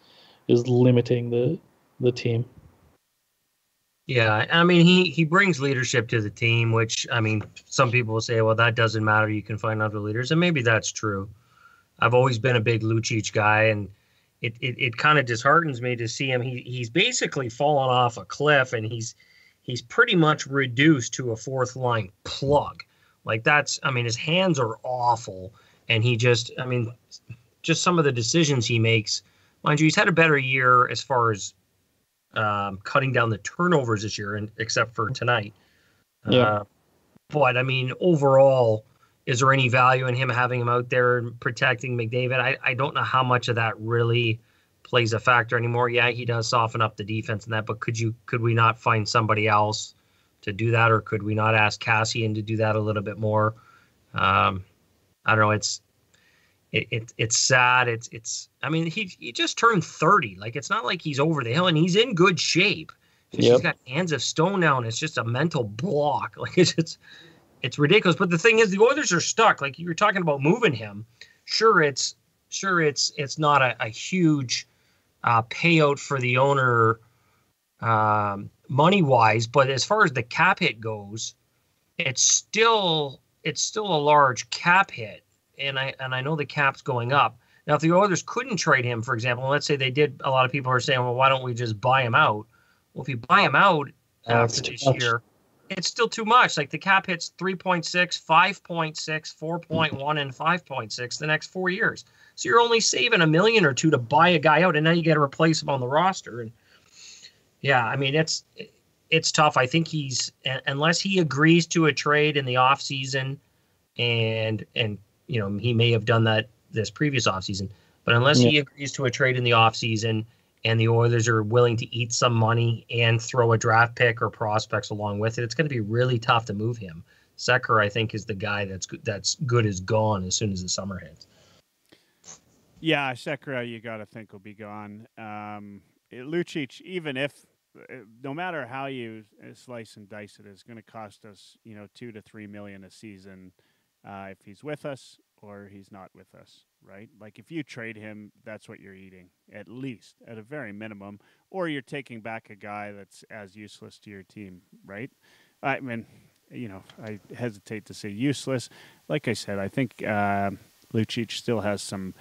limiting the team. Yeah, I mean he brings leadership to the team, which, I mean, some people will say, well, that doesn't matter, you can find other leaders, and maybe that's true. I've always been a big Lucic guy, and it kind of disheartens me to see him. He's basically fallen off a cliff, and he's pretty much reduced to a fourth line plug. Like his hands are awful. And he just some of the decisions he makes, mind you, he's had a better year as far as cutting down the turnovers this year, except for tonight. Yeah. But I mean, overall, is there any value in him having him out there and protecting McDavid? I don't know how much of that really plays a factor anymore. Yeah, he does soften up the defense and that, but could we not find somebody else to do that, or could we not ask Cassian to do that a little bit more? I don't know. It's sad. He just turned 30. Like, it's not like he's over the hill, and he's in good shape. He's got hands of stone now, and it's just a mental block. Like, it's ridiculous. But the thing is, the Oilers are stuck. Like, you were talking about moving him. Sure, it's not a huge payout for the owner money wise, but as far as the cap hit goes, it's still a large cap hit, and I know the cap's going up. Now, if the Oilers couldn't trade him, for example, let's say they did, a lot of people are saying, well, why don't we just buy him out? Well, if you buy him out after this year, it's still too much. Like, the cap hits 3.6, 5.6, 4.1, and 5.6 the next 4 years. So you're only saving $1 million or $2 million to buy a guy out, and now you got to replace him on the roster. And yeah, I mean, it's tough. I think unless he agrees to a trade in the off season, and he may have done that this previous off season, but unless he agrees to a trade in the off season, and the Oilers are willing to eat some money and throw a draft pick or prospects along with it, it's going to be really tough to move him. Sekera, I think, is the guy that's good as gone as soon as the summer hits. Yeah, Sekera, you got to think will be gone. Lucic, even if, no matter how you slice and dice it, is going to cost us, $2 to $3 million a season if he's with us or he's not with us, right? Like, if you trade him, that's what you're eating, at least, at a very minimum, or you're taking back a guy that's as useless to your team, right? I mean, I hesitate to say useless. Like I said, I think Lucic still has some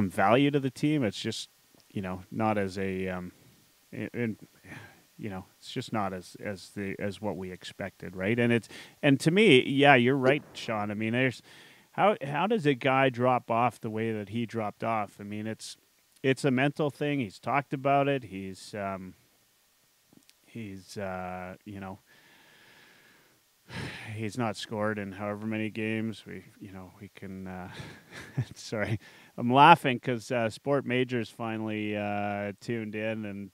value to the team. It's just, not as a it's just not as what we expected, right? And to me, yeah, you're right, Sean. I mean, there's how does a guy drop off the way that he dropped off? I mean, it's a mental thing. He's talked about it. he's not scored in however many games. We can. Sorry, I'm laughing because Sport Major's finally tuned in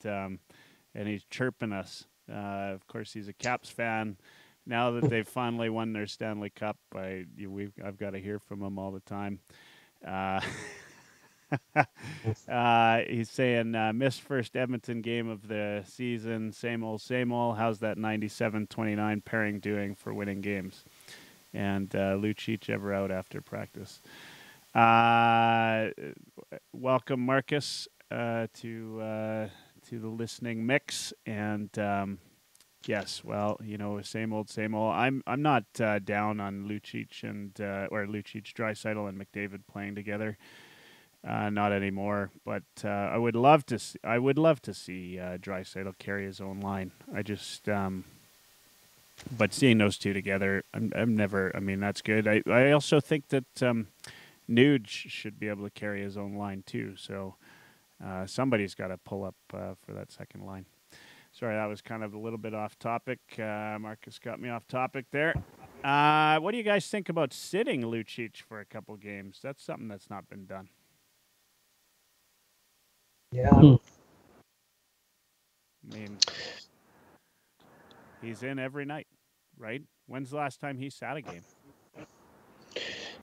and he's chirping us. Of course, he's a Caps fan. Now that they've finally won their Stanley Cup, I've got to hear from him all the time. He's saying missed first Edmonton game of the season. Same old, same old. How's that 97-29 pairing doing for winning games? And Lucic ever out after practice. Welcome, Marcus, to the listening mix. And yes, well, same old, same old. I'm not down on Lucic or Lucic, Draisaitl, and McDavid playing together. Not anymore, but I would love to see Draisaitl carry his own line. But seeing those two together, I'm never. I mean, that's good. I also think that Nuge should be able to carry his own line too. So somebody's got to pull up for that second line. Sorry, that was kind of a little bit off topic. Marcus got me off topic there. What do you guys think about sitting Lucic for a couple games? That's something that's not been done. Yeah. I mean, he's in every night, right? When's the last time he sat a game?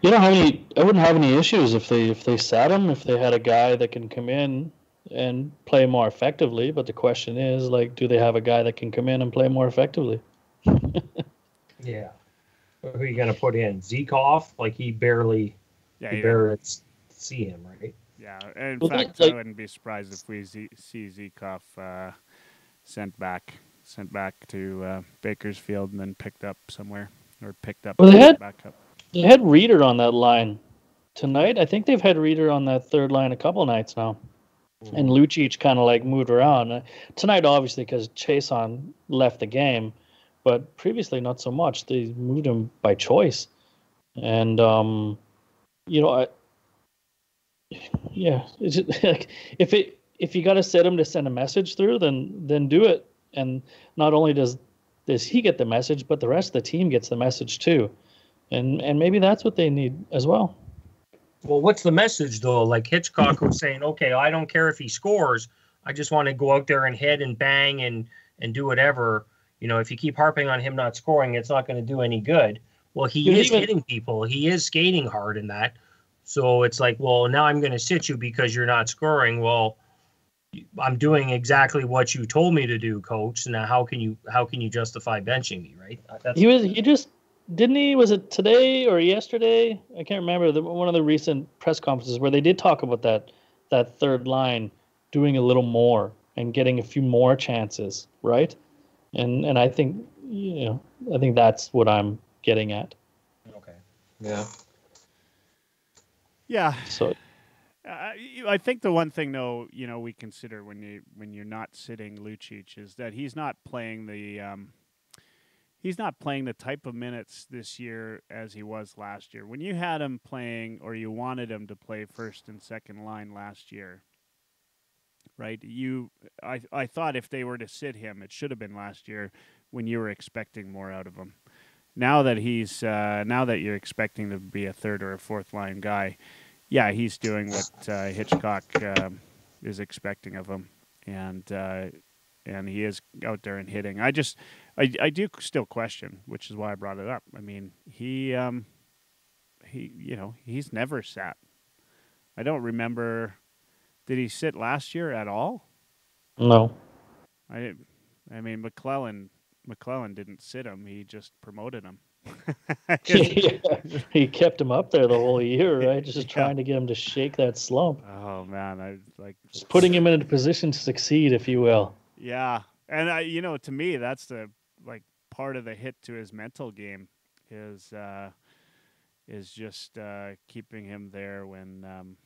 I wouldn't have any issues if they sat him, if they had a guy that can come in and play more effectively. But the question is, do they have a guy that can come in and play more effectively? Yeah. Who are you going to put in? Zekov? He barely see him, right? Yeah, in fact, I wouldn't be surprised if we see Zekov sent back to Bakersfield and then picked up somewhere or picked up back up. They had Reeder on that line tonight. I think they've had Reeder on that third line a couple nights now, and Lucic kind of moved around tonight, obviously because Chason left the game, but previously not so much. They moved him by choice, and it's just, if you got to set him to send a message through, then do it. And not only does he get the message, but the rest of the team gets the message too. And maybe that's what they need as well. Well, what's the message though? Hitchcock was saying, okay, I don't care if he scores. I just want to go out there and hit and bang and do whatever. If you keep harping on him not scoring, it's not going to do any good. Well, he is hitting people. He is skating hard in that. So it's well, now I'm going to sit you because you're not scoring. Well, I'm doing exactly what you told me to do, coach. Now, how can you justify benching me, right? Was it today or yesterday? I can't remember. One of the recent press conferences where they did talk about that third line doing a little more and getting a few more chances, right? And I think I think that's what I'm getting at. Okay. Yeah. Yeah. So I think the one thing though, we consider when you're not sitting Lucic is that he's not playing the type of minutes this year as he was last year. When you had him playing or you wanted him to play first and second line last year, right? I thought if they were to sit him, it should have been last year when you were expecting more out of him. Now that you're expecting to be a third or a fourth line guy, yeah, he's doing what Hitchcock is expecting of him, and he is out there and hitting. I do still question, which is why I brought it up. I mean, he's never sat. I don't remember. Did he sit last year at all? No. I mean, McClellan didn't sit him. He just promoted him. He kept him up there the whole year, right? Just trying to get him to shake that slump. Oh man, just putting him in a position to succeed, if you will. Yeah, and to me, that's the part of the hit to his mental game is just keeping him there when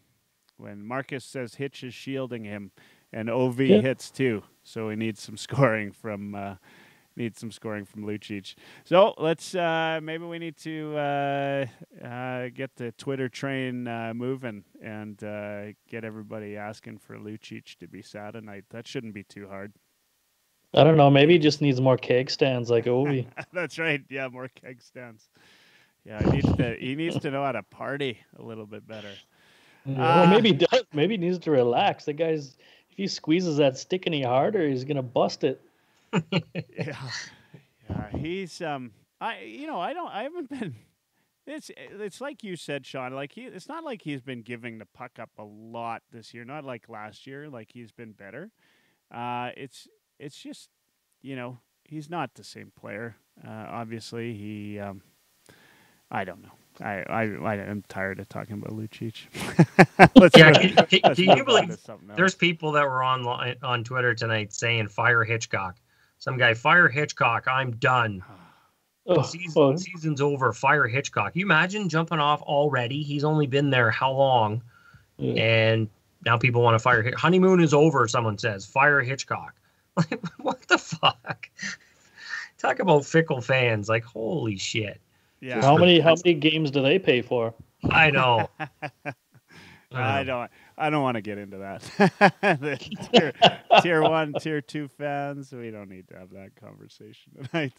Marcus says Hitch is shielding him, and OV hits too, so he needs some scoring from Lucic. So let's maybe we need to get the Twitter train moving and get everybody asking for Lucic to be sat tonight. That shouldn't be too hard. I don't know. Maybe he just needs more keg stands like Ovi. That's right. Yeah, more keg stands. Yeah, he needs to know how to party a little bit better. Or maybe he does. Maybe he needs to relax. The guy's, if he squeezes that stick any harder, he's gonna bust it. Yeah, he's I haven't been. It's like you said, Sean. Like it's not like he's been giving the puck up a lot this year. Not like last year. Like he's been better. It's just he's not the same player. Obviously, I don't know. I'm tired of talking about Lucic. Can you believe there's people that were on Twitter tonight saying fire Hitchcock? Some guy, fire Hitchcock. I'm done. Season's over. Fire Hitchcock. You imagine jumping off already? He's only been there how long? Yeah. And now people want to fire. Honeymoon is over. Someone says fire Hitchcock. Like what the fuck? Talk about fickle fans. Like holy shit. Yeah. How many games do they pay for? I know. I don't want to get into that. tier 1, tier 2 fans, we don't need to have that conversation tonight.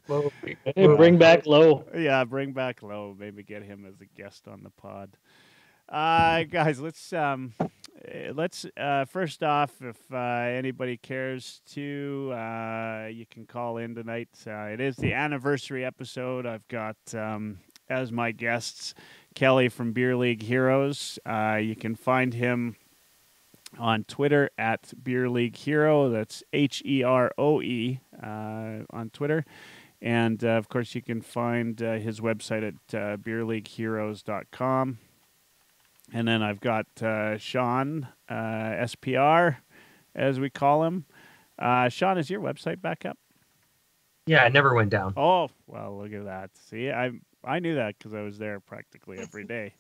Bring back Lowe. Yeah, bring back Lowe. Maybe get him as a guest on the pod. Guys, let's first off, if anybody cares to, you can call in tonight. It is the anniversary episode. I've got as my guests Kelly from Beer League Heroes. You can find him on Twitter at Beer League Hero. That's HEROE on Twitter. And, of course, you can find his website at beerleagueheroes.com. And then I've got Sean, SPR, as we call him. Sean, is your website back up? Yeah, it never went down. Oh, well, look at that. See, I knew that because I was there practically every day.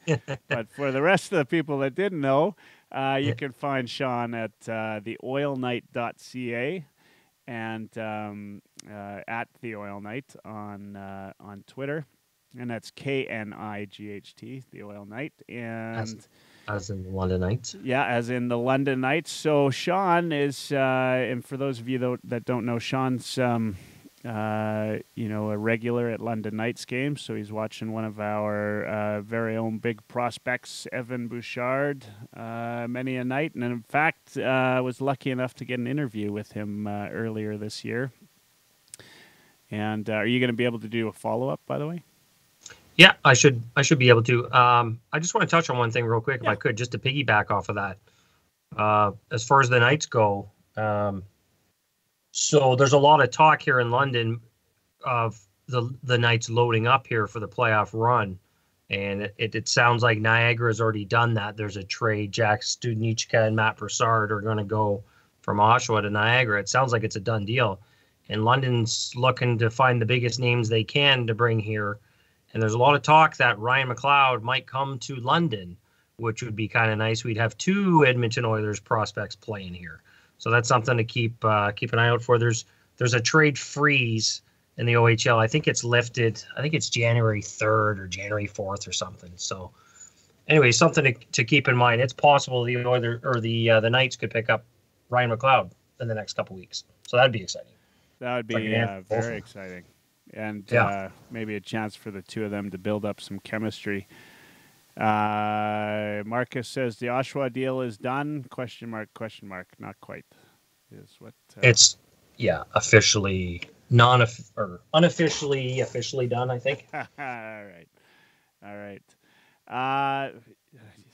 But for the rest of the people that didn't know, you can find Sean at theoilnight.ca and at theoilnight on Twitter. And that's KNIGHT, the Oil Night. And as in the London Knights? Yeah, as in the London Knights. So Sean is, and for those of you that don't know, Sean's a regular at London Knights games. So he's watching one of our very own big prospects, Evan Bouchard, many a night. And in fact, was lucky enough to get an interview with him earlier this year. And are you going to be able to do a follow-up, by the way? Yeah, I should be able to. I just want to touch on one thing real quick, if I could, just to piggyback off of that. As far as the Knights go, so there's a lot of talk here in London of the Knights loading up here for the playoff run, and it sounds like Niagara has already done that. There's a trade. Jack Studnicka and Matt Broussard are going to go from Oshawa to Niagara. It sounds like it's a done deal, and London's looking to find the biggest names they can to bring here. And there's a lot of talk that Ryan McLeod might come to London, which would be kind of nice. We'd have 2 Edmonton Oilers prospects playing here. So that's something to keep an eye out for. There's a trade freeze in the OHL. I think it's lifted. I think it's January 3rd or January 4th or something. So anyway, something to keep in mind. It's possible the Oilers or the Knights could pick up Ryan McLeod in the next couple weeks. So that'd be exciting. That would be very exciting. And maybe a chance for the 2 of them to build up some chemistry. Marcus says the Oshawa deal is done? ? Not quite. Is what it's officially officially done, I think. All right.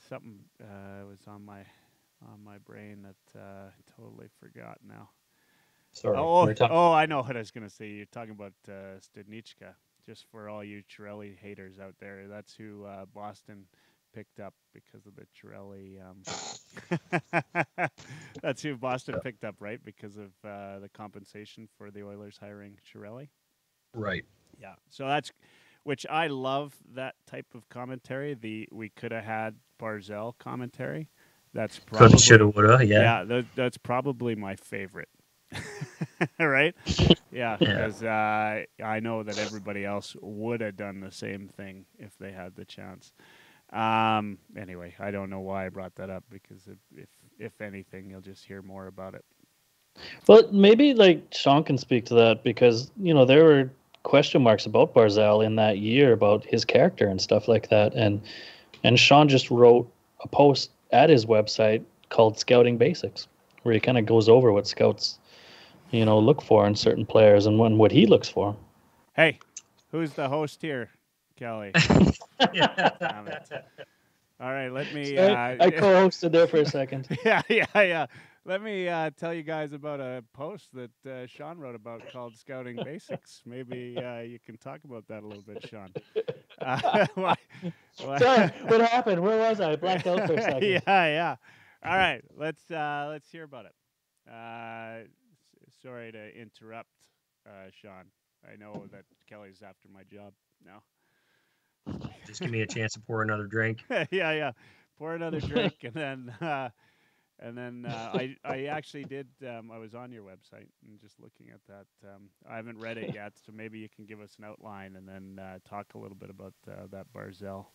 Something was on my brain that I totally forgot now. Sorry. I know what I was going to say. You're talking about Studnicka. Just for all you Chiarelli haters out there, that's who Boston picked up because of the Chiarelli. That's who Boston picked up, right? Because of the compensation for the Oilers hiring Chiarelli. Right. Yeah. So that's, which I love that type of commentary. We could have had Barzell commentary. That's probably shoulda, woulda. Yeah. Yeah. That's probably my favorite. Right? Yeah, because I know that everybody else would have done the same thing if they had the chance. Anyway, I don't know why I brought that up, because if anything, you'll just hear more about it. Well, maybe like Sean can speak to that because there were question marks about Barzal in that year about his character and stuff like that, and Sean just wrote a post at his website called Scouting Basics, where he kind of goes over what scouts look for in certain players and what he looks for. Hey, who's the host here, Kelly? Damn it. All right, let me. I co-hosted there for a second. Yeah. Let me tell you guys about a post that Sean wrote about called Scouting Basics. Maybe you can talk about that a little bit, Sean. Why? Sorry, what happened? Where was I? I blacked out for a second. Yeah. All right, let's hear about it. Sorry to interrupt, Sean. I know that Kelly's after my job now. Just give me a chance to pour another drink. Yeah. Pour another drink, and then I actually did. I was on your website and just looking at that. I haven't read it yet, so maybe you can give us an outline and then talk a little bit about that Barzal.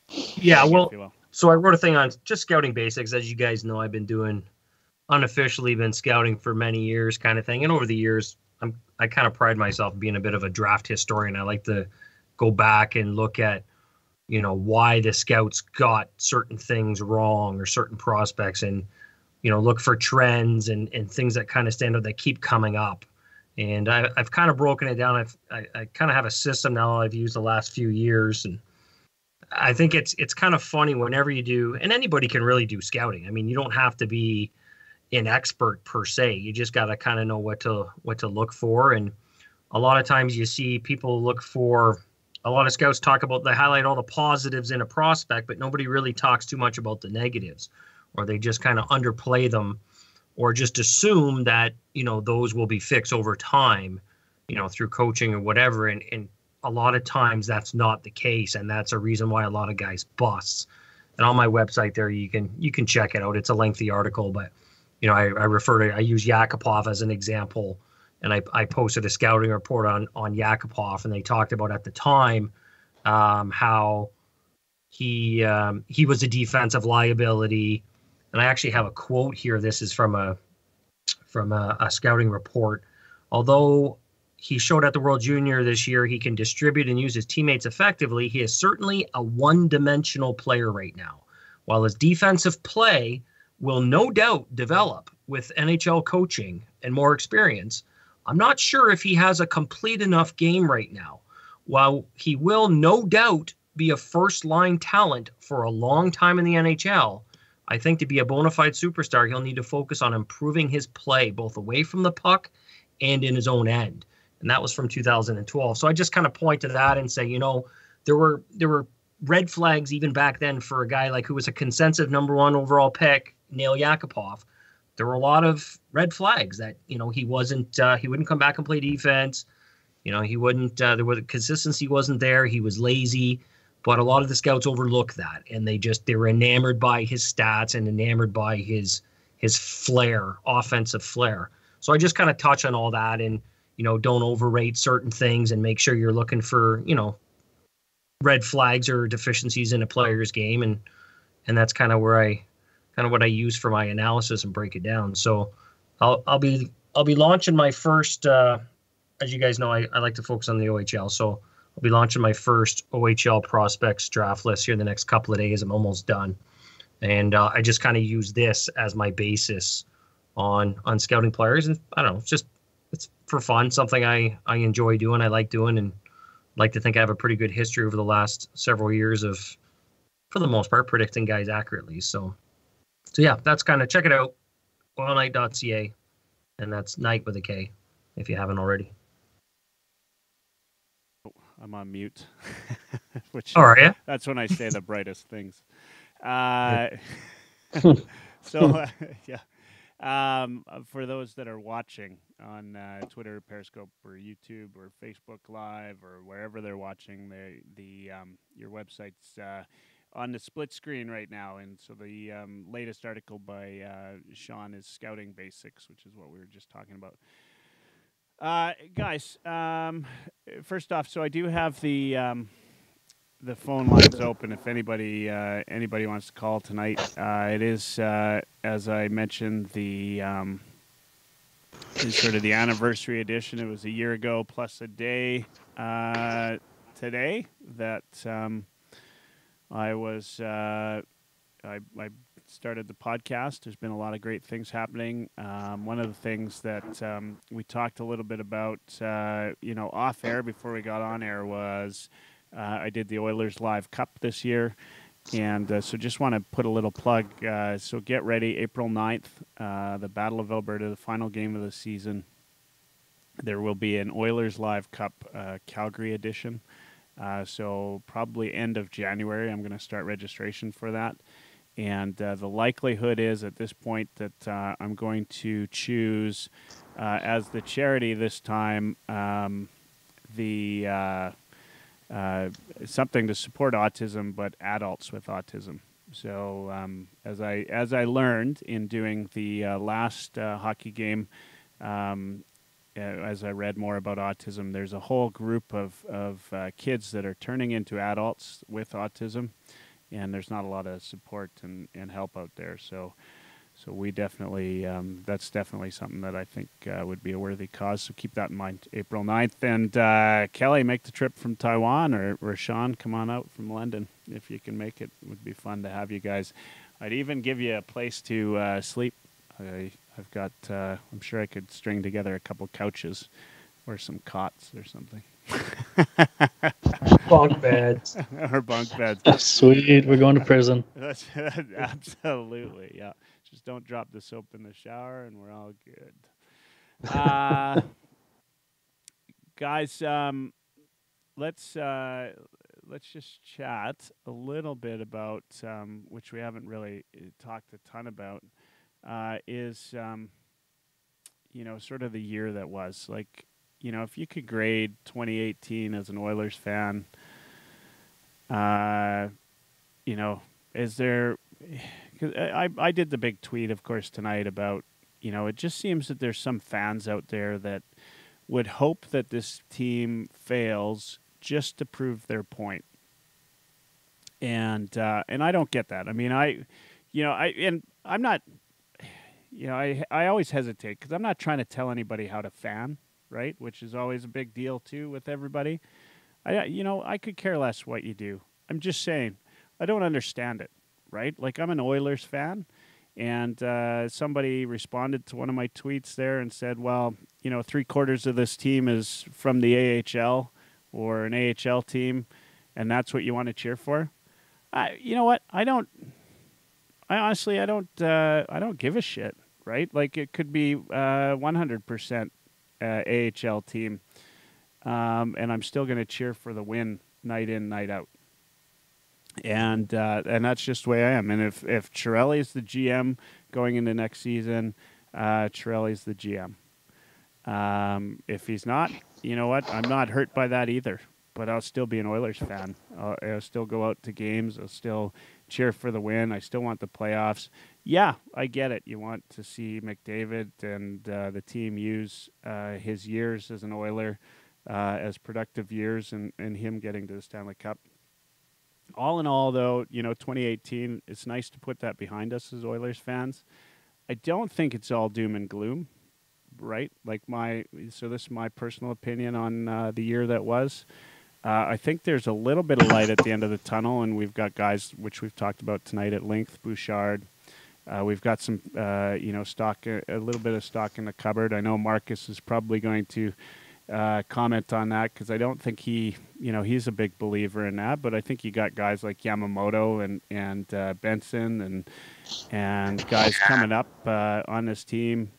Yeah, well, so I wrote a thing on just Scouting Basics. As you guys know, I've been unofficially been scouting for many years, kind of thing. And over the years, I kind of pride myself being a bit of a draft historian. I like to go back and look at, why the scouts got certain things wrong or certain prospects, and, look for trends and things that kind of stand out that keep coming up. And I've kind of broken it down. I kind of have a system now I've used the last few years, and I think it's kind of funny whenever you do, and anybody can really do scouting. I mean, you don't have to be an expert per se. You just got to kind of know what to look for. And a lot of times you see people look for, a lot of scouts they highlight all the positives in a prospect, but nobody really talks too much about the negatives, or they just kind of underplay them, or just assume that, those will be fixed over time, through coaching or whatever. And a lot of times that's not the case. And that's a reason why a lot of guys bust. And on my website there, you can check it out. It's a lengthy article, but I use Yakupov as an example, and I posted a scouting report on Yakupov, and they talked about at the time how he was a defensive liability. And I actually have a quote here. This is from a scouting report. Although he showed at the World Junior this year he can distribute and use his teammates effectively, he is certainly a one-dimensional player right now. While his defensive play will no doubt develop with NHL coaching and more experience, I'm not sure if he has a complete enough game right now. While he will no doubt be a first-line talent for a long time in the NHL, I think to be a bona fide superstar, he'll need to focus on improving his play, both away from the puck and in his own end. And that was from 2012. So I just kind of point to that and say, there were red flags even back then for a guy like who was a consensus #1 overall pick, Nail Yakupov. There were a lot of red flags that, he wouldn't come back and play defense. He wouldn't, there was consistency wasn't there. He was lazy, but a lot of the scouts overlooked that. And they were enamored by his stats and enamored by his flair, offensive flair. So I just kind of touch on all that and, don't overrate certain things and make sure you're looking for, red flags or deficiencies in a player's game. And that's kind of what I use for my analysis and break it down. So I'll be launching my first, as you guys know, I like to focus on the OHL. So I'll be launching my first OHL prospects draft list here in the next couple of days. I'm almost done. And I just kind of use this as my basis on scouting players. And I don't know, it's for fun, something I enjoy doing. I like doing, and like to think I have a pretty good history over the last several years of, for the most part, predicting guys accurately. So yeah, that's kind of, check it out, oilnight.ca, and that's night with a K, if you haven't already. I'm on mute. Are you? That's when I say the brightest things. For those that are watching on Twitter, Periscope, or YouTube, or Facebook Live, or wherever they're watching, your website's on the split screen right now. And so the latest article by Sean is Scouting Basics, which is what we were just talking about. Guys, first off, so I do have the phone lines open if anybody wants to call tonight. It is, as I mentioned, the is sort of the anniversary edition. It was a year ago plus a day today that I was I started the podcast. There's been a lot of great things happening. One of the things that we talked a little bit about, off air before we got on air was I did the Oilerslive Cup this year. And so just want to put a little plug. So get ready, April 9th, the Battle of Alberta, the final game of the season. There will be an Oilerslive Cup Calgary edition. So probably end of January, I'm going to start registration for that. And the likelihood is at this point that I'm going to choose as the charity this time something to support autism, but adults with autism. So as I learned in doing the last hockey game, as I read more about autism, there's a whole group of kids that are turning into adults with autism, and there's not a lot of support and help out there. So we definitely, that's definitely something that I think would be a worthy cause. So keep that in mind, April 9th. And Kelly, make the trip from Taiwan, or Sean, come on out from London. If you can make it, it would be fun to have you guys. I'd even give you a place to sleep. I've got, I'm sure I could string together a couple couches or some cots or something. Bunk beds. Or bunk beds. Sweet, we're going to prison. Absolutely, yeah. Just don't drop the soap in the shower, and we're all good. Guys, let's just chat a little bit about which we haven't really talked a ton about. Is sort of the year that was. Like, if you could grade 2018 as an Oilers fan, is there? Because I did the big tweet, of course, tonight about, it just seems that there's some fans out there that would hope that this team fails just to prove their point. And I don't get that. I mean, I'm not, I always hesitate because I'm not trying to tell anybody how to fan, right? Which is always a big deal too with everybody. I could care less what you do. I'm just saying, I don't understand it. Right? Like, I'm an Oilers fan, and somebody responded to one of my tweets there and said, well, 3/4 of this team is from the AHL or an AHL team, and that's what you want to cheer for. You know what? I honestly don't give a shit, right? Like, it could be 100% AHL team, and I'm still going to cheer for the win night in, night out. And that's just the way I am. And if Chiarelli is the GM going into next season, Chiarelli's the GM. If he's not, you know what? I'm not hurt by that either. But I'll still be an Oilers fan. I'll still go out to games. I'll still cheer for the win. I still want the playoffs. Yeah, I get it. You want to see McDavid and the team use his years as an Oiler as productive years and him getting to the Stanley Cup. All in all, though, 2018, it's nice to put that behind us as Oilers fans. I don't think it's all doom and gloom, right? So this is my personal opinion on the year that was. I think there's a little bit of light at the end of the tunnel, and we've got guys, which we've talked about tonight at length, Bouchard. We've got some, stock, a little bit of stock in the cupboard. I know Marcus is probably going to comment on that because I don't think he's a big believer in that, but I think you got guys like Yamamoto and Benson and guys coming up on this team.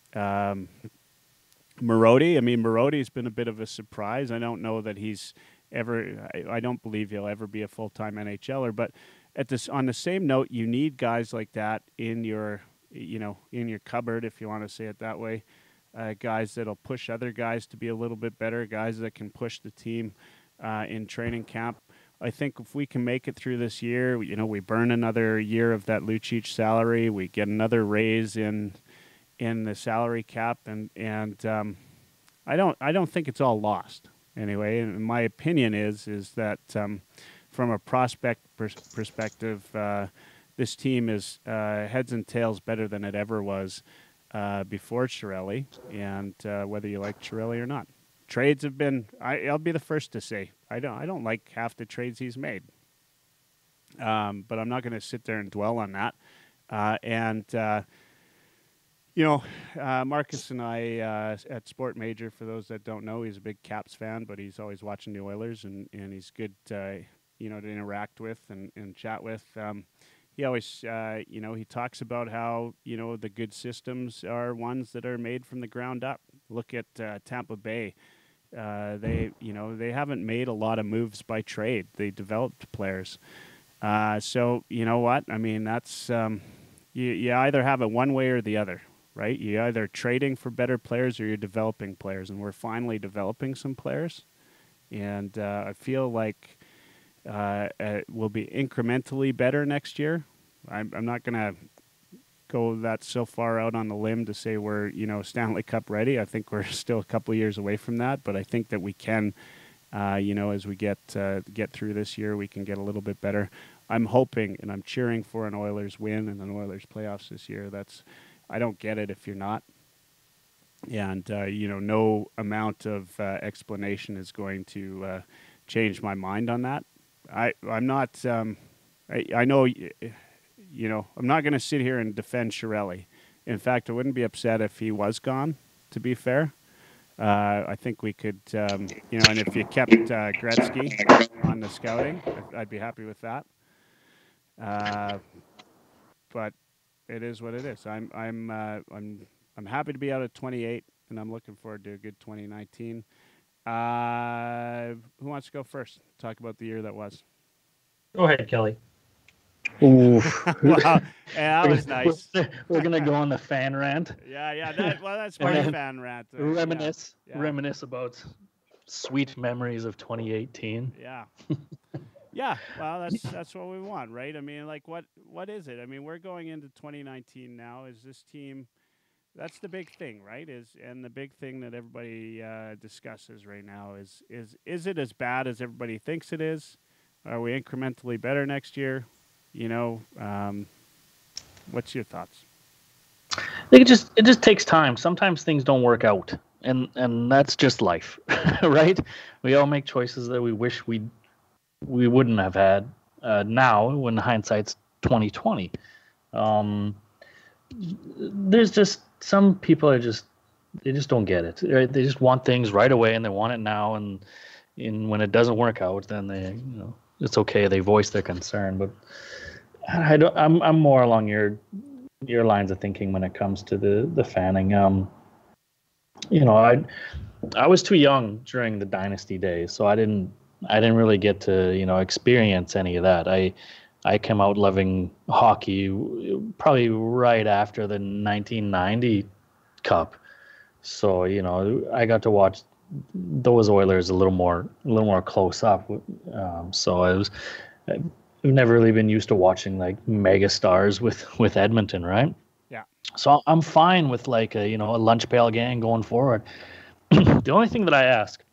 Marotti's been a bit of a surprise. I don't know that he's ever. I don't believe he'll ever be a full-time NHLer, but on the same note, you need guys like that in your cupboard, if you want to say it that way. Guys that'll push other guys to be a little bit better, guys that can push the team in training camp. I think if we can make it through this year, we burn another year of that Lucic salary, we get another raise in the salary cap, and I don't think it's all lost anyway. And my opinion is that from a prospect perspective, this team is heads and tails better than it ever was. before Chiarelli, and whether you like Chiarelli or not. Trades have been. I'll be the first to say I don't like half the trades he's made. But I'm not going to sit there and dwell on that. Marcus and I at Sport Major, for those that don't know, he's a big Caps fan, but he's always watching the Oilers, and he's good, to interact with and chat with. He always, he talks about how, the good systems are ones that are made from the ground up. Look at Tampa Bay. They haven't made a lot of moves by trade. They developed players. So you know what? I mean, that's you either have it one way or the other, right? You're either trading for better players or you're developing players, and we're finally developing some players. And I feel like we'll be incrementally better next year. I'm not going to go that so far out on the limb to say we're Stanley Cup ready. I think we're still a couple of years away from that, but I think that we can. As we get through this year, we can get a little bit better. I'm hoping and I'm cheering for an Oilers win and an Oilers playoffs this year. I don't get it if you're not. And, no amount of explanation is going to change my mind on that. I'm not, I know, I'm not going to sit here and defend Chiarelli. In fact, I wouldn't be upset if he was gone, to be fair. I think we could, and if you kept Gretzky on the scouting, I'd be happy with that. But it is what it is. I'm happy to be out at 28, and I'm looking forward to a good 2019. Who wants to go first? Talk about the year that was. Go ahead, Kelly. Ooh. Wow. Yeah, that was nice. We're gonna go on the fan rant. Yeah. That's my fan rant. Reminisce about sweet memories of 2018. Yeah. Yeah. Well, that's what we want, right? I mean, like, what is it? I mean, we're going into 2019 now. Is this team? That's the big thing, right? And the big thing that everybody discusses right now is it as bad as everybody thinks it is? Are we incrementally better next year? What's your thoughts? I think it just takes time. Sometimes things don't work out, and that's just life, right? We all make choices that we wish we wouldn't have had. Now, when hindsight's 2020, there's just some people they just don't get it. Right? They just want things right away, and they want it now. And when it doesn't work out, then they it's okay. They voice their concern, but I'm more along your lines of thinking when it comes to the fanning. I was too young during the dynasty days, so I didn't really get to experience any of that. I came out loving hockey probably right after the 1990 Cup, so I got to watch those Oilers a little more close up. So I've never really been used to watching like mega stars with Edmonton, right? Yeah. So I'm fine with like a lunch pail gang going forward. The only thing that I ask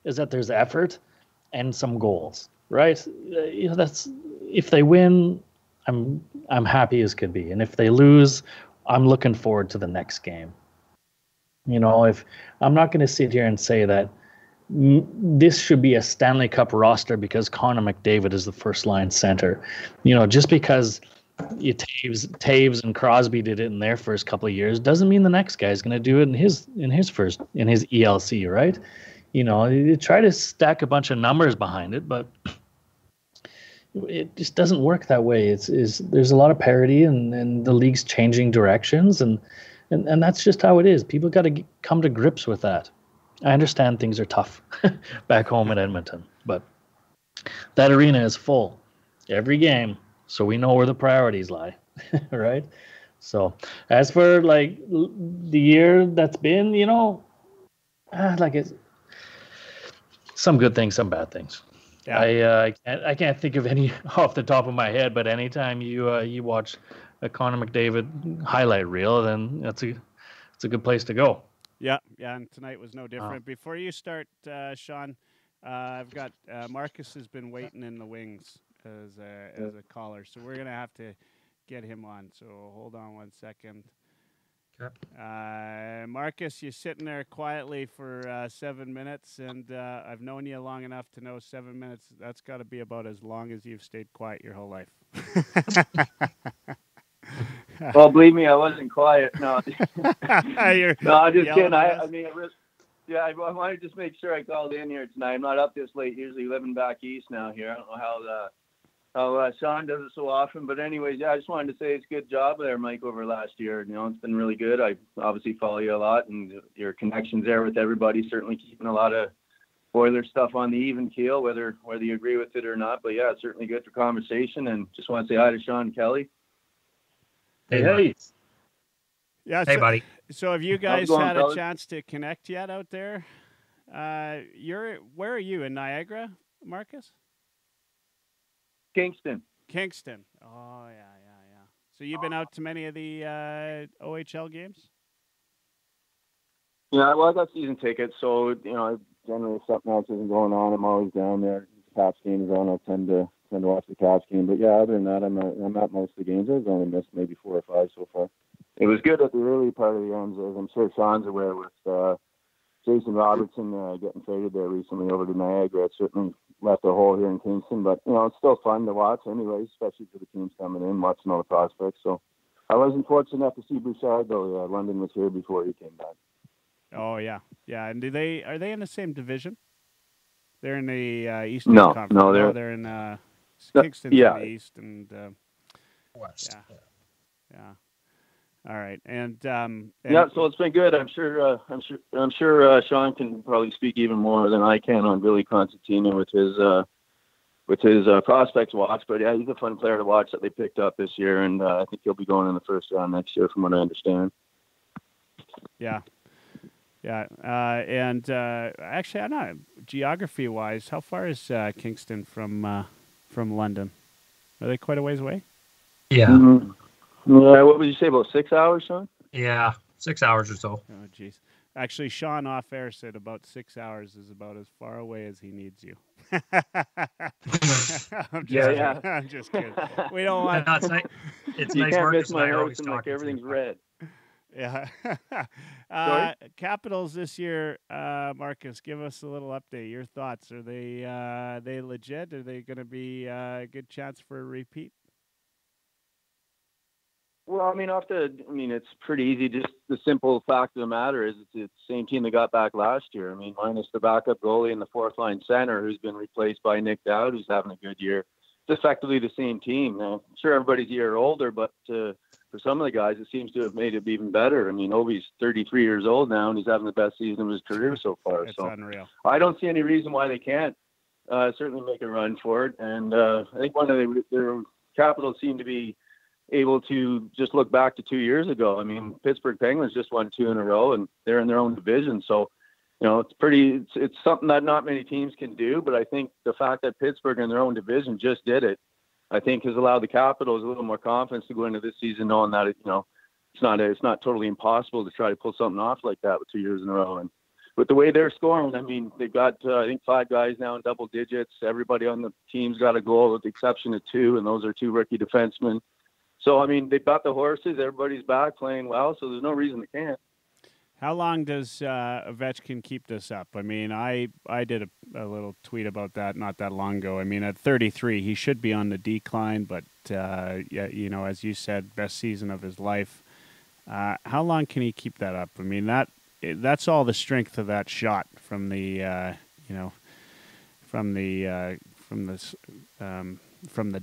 is that there's effort and some goals, right? That's if they win, I'm happy as could be, and if they lose, I'm looking forward to the next game. If I'm not going to sit here and say that this should be a Stanley Cup roster because Connor McDavid is the first line center, just because Taves and Crosby did it in their first couple of years doesn't mean the next guy is going to do it in his ELC, right? You try to stack a bunch of numbers behind it, but it just doesn't work that way. There's a lot of parity, and the league's changing directions, and that's just how it is. People got to come to grips with that. I understand things are tough back home in Edmonton, but that arena is full every game, so we know where the priorities lie, right? So as for like the year that's been, it's some good things, some bad things. Yeah. I can't think of any off the top of my head, but anytime you watch a Connor McDavid highlight reel, then it's a good place to go. Yeah, and tonight was no different. Before you start, Sean, I've got Marcus has been waiting in the wings as a caller, so we're gonna have to get him on. So hold on one second. Marcus, you're sitting there quietly for 7 minutes, and I've known you long enough to know 7 minutes. That's got to be about as long as you've stayed quiet your whole life. Well, believe me, I wasn't quiet. No, no, I'm just kidding. I mean, I want to just make sure I called in here tonight. I'm not up this late. Usually living back east now here. I don't know how Sean does it so often, but anyways, yeah, I just wanted to say it's a good job there, Mike, over last year. You know, it's been really good. I obviously follow you a lot, and your connections there with everybody, certainly keeping a lot of Oilers stuff on the even keel, whether you agree with it or not. But yeah, it's certainly good for conversation, and just want to say hi to Sean and Kelly. Hey. Yeah. Hey, buddy. So have you guys had a chance to connect yet out there? Where are you, in Niagara, Marcus? Kingston. Oh, yeah. So you've been out to many of the OHL games? Yeah, well, I got season tickets, so, you know, generally if something else isn't going on, I'm always down there. If the Caps game is on, I tend to watch the Caps game. But, yeah, other than that, I'm at most of the games. I've only missed maybe 4 or 5 so far. It was good at the early part of the games, as I'm sure Sean's aware, with Jason Robertson getting traded there recently over to Niagara. It certainly left a hole here in Kingston, but you know, it's still fun to watch anyway, especially for the teams coming in, watching all the prospects. So I wasn't fortunate enough to see Bouchard, though. London was here before he came back. Oh yeah. And are they in the same division? They're in the Eastern Conference. No, they're in Kingston's in the East and West. Yeah. All right, and yeah, so it's been good. I'm sure Sean can probably speak even more than I can on Billy Constantino with his prospects watch. But yeah, he's a fun player to watch that they picked up this year, and I think he'll be going in the first round next year, from what I understand. Yeah, and actually, I don't know, geography-wise, how far is Kingston from London? Are they quite a ways away? Yeah. Mm-hmm. Yeah, what would you say, about 6 hours, Sean? Yeah, 6 hours or so. Oh, jeez. Actually, Sean off air said about 6 hours is about as far away as he needs you. I'm just kidding. We don't want. No, it's you nice. Can't Marcus miss my house and like everything's red. Yeah. Capitals this year, Marcus, give us a little update. Your thoughts? Are they legit? Are they going to be a good chance for a repeat? Well, I mean, it's pretty easy. Just the simple fact of the matter is it's the same team that got back last year. I mean, minus the backup goalie and the fourth line center, who's been replaced by Nick Dowd, who's having a good year. It's effectively the same team. Now, I'm sure everybody's a year older, but for some of the guys, it seems to have made it even better. I mean, Ovi's 33 years old now, and he's having the best season of his career so far. It's so unreal. I don't see any reason why they can't certainly make a run for it. And I think one of their Capitals seem to be able to just look back to 2 years ago. I mean, Pittsburgh Penguins just won 2 in a row, and they're in their own division. So, you know, it's something that not many teams can do. But I think the fact that Pittsburgh in their own division just did it, I think has allowed the Capitals a little more confidence to go into this season, knowing that it's not totally impossible to try to pull something off like that with 2 years in a row. And with the way they're scoring, I mean, they've got I think 5 guys now in double digits. Everybody on the team's got a goal, with the exception of 2, and those are 2 rookie defensemen. So, I mean, they've got the horses. Everybody's back playing well, so there's no reason they can't. How long does Ovechkin keep this up? I mean, I did a little tweet about that not that long ago. I mean, at 33, he should be on the decline, but, as you said, best season of his life. How long can he keep that up? I mean, that's all the strength of that shot from the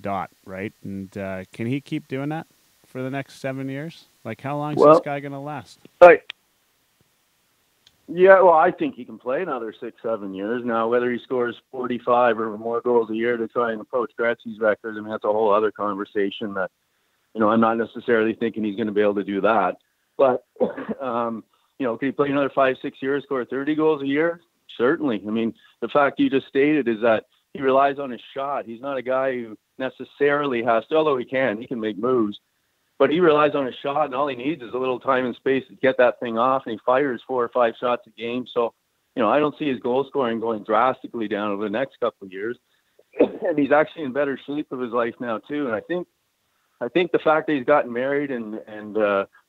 dot, right? And can he keep doing that for the next 7 years? Like, how long is this guy going to last? Yeah, well, I think he can play another 6-7 years. Now, whether he scores 45 or more goals a year to try and approach Gretzky's record, I mean, that's a whole other conversation that, I'm not necessarily thinking he's going to be able to do that. But, can he play another 5-6 years, score 30 goals a year? Certainly. I mean, the fact you just stated is that he relies on his shot. He's not a guy who necessarily has to, although he can make moves, but he relies on his shot, and all he needs is a little time and space to get that thing off, and he fires 4 or 5 shots a game. So, I don't see his goal scoring going drastically down over the next couple of years. And he's actually in better shape of his life now, too. And I think I think the fact that he's gotten married and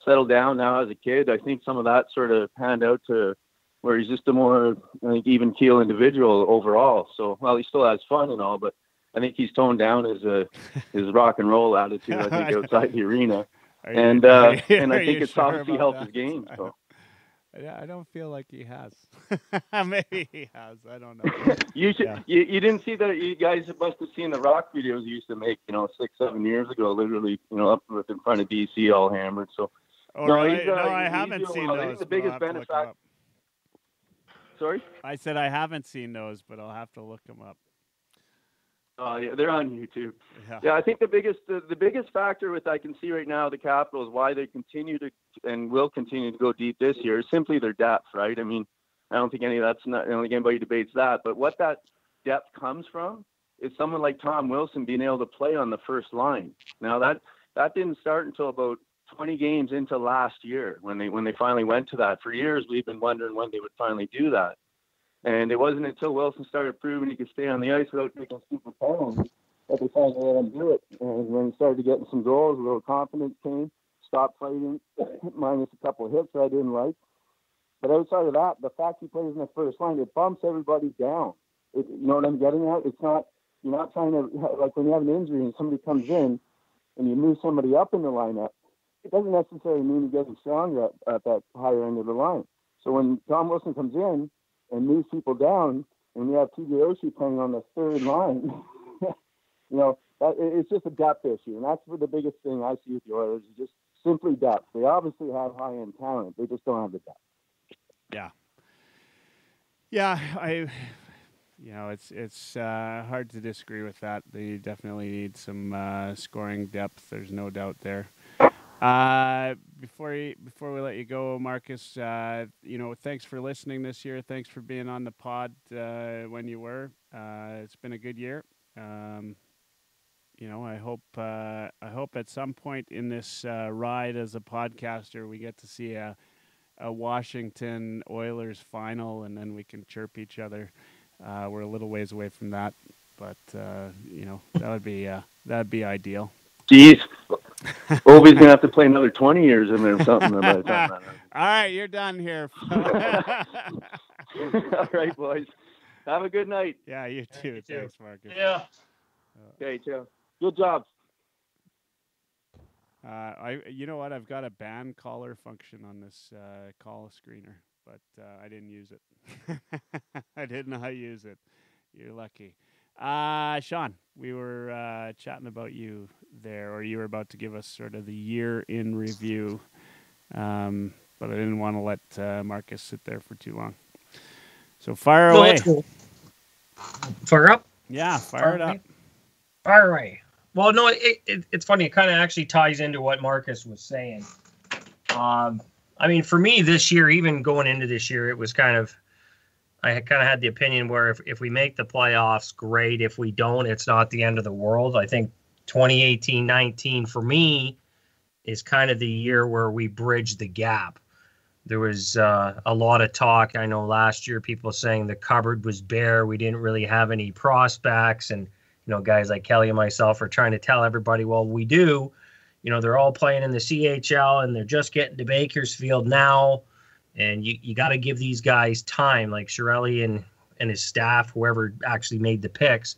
settled down now as a kid, I think some of that sort of panned out to where he's just a more, I think, even keel individual overall. So, well, he still has fun and all, but I think he's toned down his rock and roll attitude, I think, outside the arena. And I think it's obviously helped his game. So. I don't feel like he has. Maybe he has. I don't know. You didn't see that? You guys must have seen the rock videos he used to make, 6-7 years ago, literally, up in front of DC all hammered. So, I haven't seen those. The biggest benefactor. Sorry? I said I haven't seen those, but I'll have to look them up. Yeah, they're on YouTube. Yeah, I think the biggest factor with I can see right now the Capitals, why they continue to and will continue to go deep this year, is simply their depth, right? I mean, I don't think I don't think anybody debates that. But what that depth comes from is someone like Tom Wilson being able to play on the first line. Now that didn't start until about 20 games into last year when they finally went to that. For years we've been wondering when they would finally do that. And it wasn't until Wilson started proving he could stay on the ice without taking super penalties that they finally let him do it. And when he started getting some goals, a little confidence came, stopped fighting, minus a couple of hits that I didn't like. But outside of that, the fact he plays in the first line, it bumps everybody down. You know what I'm getting at? It's not, you're not trying to, like when you have an injury and somebody comes in and you move somebody up in the lineup, it doesn't necessarily mean you're getting stronger at that higher end of the line. So when Tom Wilson comes in and moves people down, and you have TJ Oshie playing on the third line, it's just a depth issue. And that's the biggest thing I see with the Oilers is just simply depth. They obviously have high-end talent. They just don't have the depth. Yeah. Yeah, it's hard to disagree with that. They definitely need some scoring depth. There's no doubt there. Before we let you go, Marcus, thanks for listening this year. Thanks for being on the pod when you were. It's been a good year. I hope at some point in this ride as a podcaster we get to see a Washington Oilers final, and then we can chirp each other. We're a little ways away from that, but that'd be ideal. Jeez. Obi's going to have to play another 20 years in there or something. By the time. All right, you're done here. All right, boys. Have a good night. Yeah, you too. Thanks, Marcus. Yeah. Okay, Joe. Good job. You know what? I've got a band caller function on this call screener, but I didn't use it. I did not use it. You're lucky. Sean, we were chatting about you there, or you were about to give us sort of the year in review, but I didn't want to let Marcus sit there for too long. So fire away. Cool. Fire up? Yeah, fire it up. Fire away. Well, no, it's funny. It kind of actually ties into what Marcus was saying. For me this year, even going into this year, it was I kind of had the opinion where if we make the playoffs, great. If we don't, it's not the end of the world. I think 2018-19 for me is kind of the year where we bridged the gap. There was a lot of talk. I know last year people saying the cupboard was bare. We didn't really have any prospects. And, guys like Kelly and myself are trying to tell everybody, well, we do. They're all playing in the CHL and they're just getting to Bakersfield now. And you got to give these guys time, like Chiarelli and his staff, whoever actually made the picks.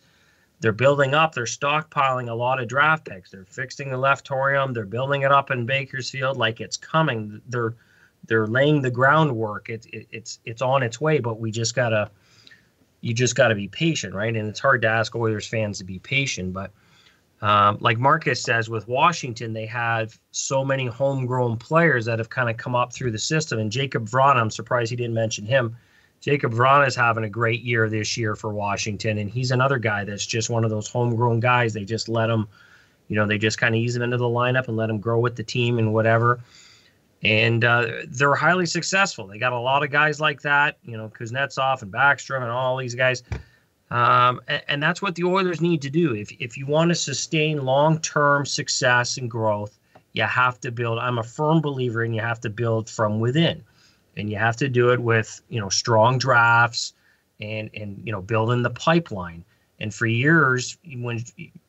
They're building up. They're stockpiling a lot of draft picks. They're fixing the leftorium. They're building it up in Bakersfield like it's coming. They're laying the groundwork. It's on its way, but you just gotta be patient, right? And it's hard to ask Oilers fans to be patient, but like Marcus says, with Washington, they have so many homegrown players that have kind of come up through the system. And Jacob Vrana, I'm surprised he didn't mention him. Jacob Vrana is having a great year this year for Washington, and he's another guy that's just one of those homegrown guys. They just let him, they just kind of ease him into the lineup and let him grow with the team and whatever. And they're highly successful. They got a lot of guys like that, Kuznetsov and Backstrom and all these guys. And that's what the Oilers need to do. If you want to sustain long-term success and growth, you have to build. I'm a firm believer in you have to build from within. And you have to do it with, strong drafts and building the pipeline. And for years,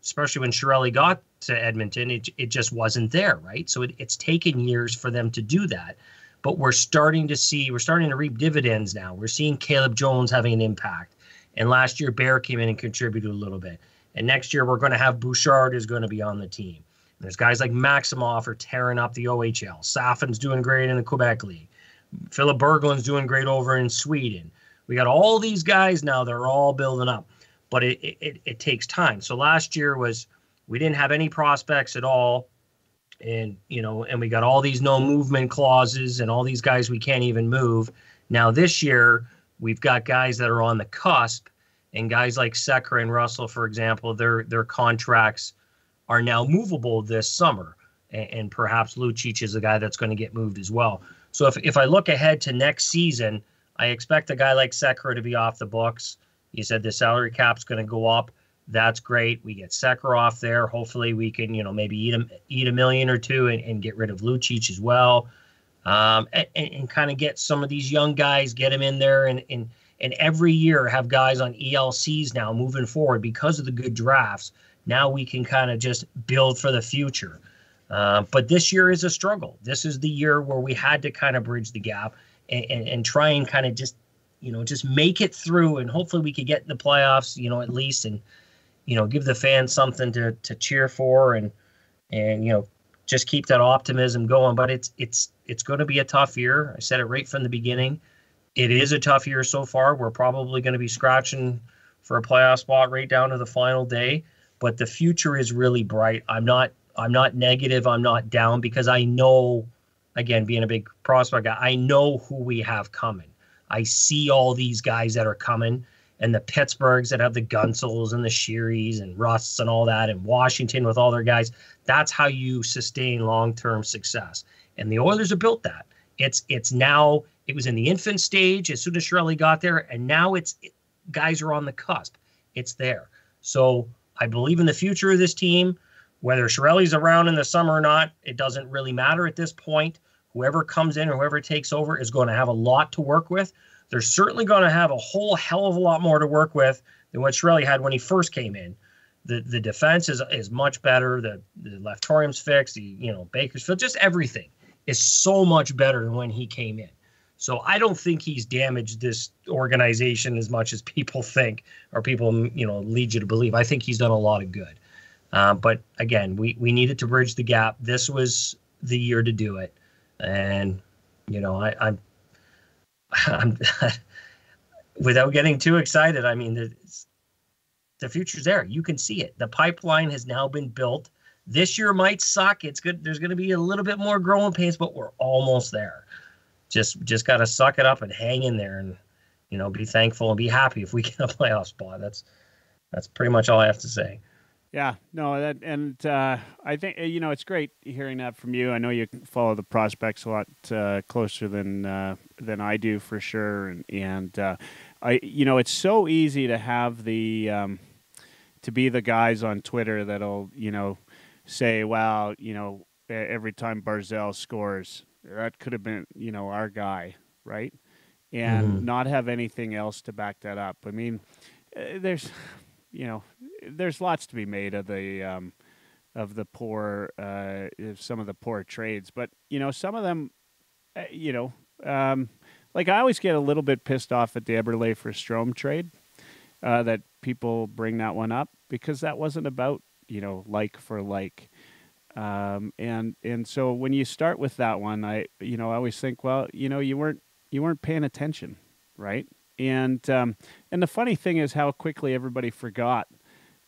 especially when Chiarelli got to Edmonton, it just wasn't there, right? So it's taken years for them to do that. But we're starting to reap dividends now. We're seeing Caleb Jones having an impact. And last year, Bear came in and contributed a little bit. And next year, we're going to have Bouchard is going to be on the team. And there's guys like Maximoff are tearing up the OHL. Safin's doing great in the Quebec League. Philip Berglund's doing great over in Sweden. We got all these guys now. They're all building up. But it takes time. So last year we didn't have any prospects at all. And, and we got all these no movement clauses and all these guys we can't even move. Now this year, we've got guys that are on the cusp, and guys like Sekera and Russell, for example, their contracts are now movable this summer. And perhaps Lucic is a guy that's going to get moved as well. So if I look ahead to next season, I expect a guy like Sekera to be off the books. You said the salary cap's going to go up. That's great. We get Sekera off there. Hopefully we can, maybe eat a million or two and get rid of Lucic as well. And kind of get some of these young guys, get them in there and every year have guys on ELCs now moving forward because of the good drafts. Now we can kind of just build for the future. But this year is a struggle. This is the year where we had to kind of bridge the gap and try and kind of just make it through, and hopefully we could get in the playoffs, at least, and, give the fans something to cheer for and, just keep that optimism going. But it's going to be a tough year. I said it right from the beginning. It is a tough year so far. We're probably going to be scratching for a playoff spot right down to the final day, but the future is really bright. I'm not negative. I'm not down because I know, again, being a big prospect guy, I know who we have coming. I see all these guys that are coming, and the Pittsburghs that have the Gunsels and the Shearys and Rusts and all that, and Washington with all their guys. That's how you sustain long-term success. And the Oilers have built that. It's now, it was in the infant stage as soon as Chiarelli got there, and now guys are on the cusp. It's there. So I believe in the future of this team. Whether Chiarelli's around in the summer or not, it doesn't really matter at this point. Whoever comes in or whoever takes over is going to have a lot to work with. They're certainly going to have a whole hell of a lot more to work with than what Chiarelli had when he first came in. The defense is much better. The leftorium's fixed. Bakersfield, just everything is so much better than when he came in. So I don't think he's damaged this organization as much as people think or people lead you to believe. I think he's done a lot of good. But again, we needed to bridge the gap. This was the year to do it. And, I'm without getting too excited. I mean, the future's there. You can see it. The pipeline has now been built. This year might suck. It's good. There's going to be a little bit more growing pains, but we're almost there. Just got to suck it up and hang in there and, be thankful and be happy if we get a playoff spot. That's pretty much all I have to say. Yeah, no, I think, it's great hearing that from you. I know you follow the prospects a lot closer than I do for sure. And it's so easy to have to be the guys on Twitter that'll, say, well, every time Barzal scores, that could have been, our guy, right? And not have anything else to back that up. I mean, there's lots to be made of the poor, some of the poor trades, but some of them, like I always get a little bit pissed off at the Eberle for Strome trade, that people bring that one up because that wasn't about like for like, and so when you start with that one, I always think, well, you weren't paying attention, right? And the funny thing is how quickly everybody forgot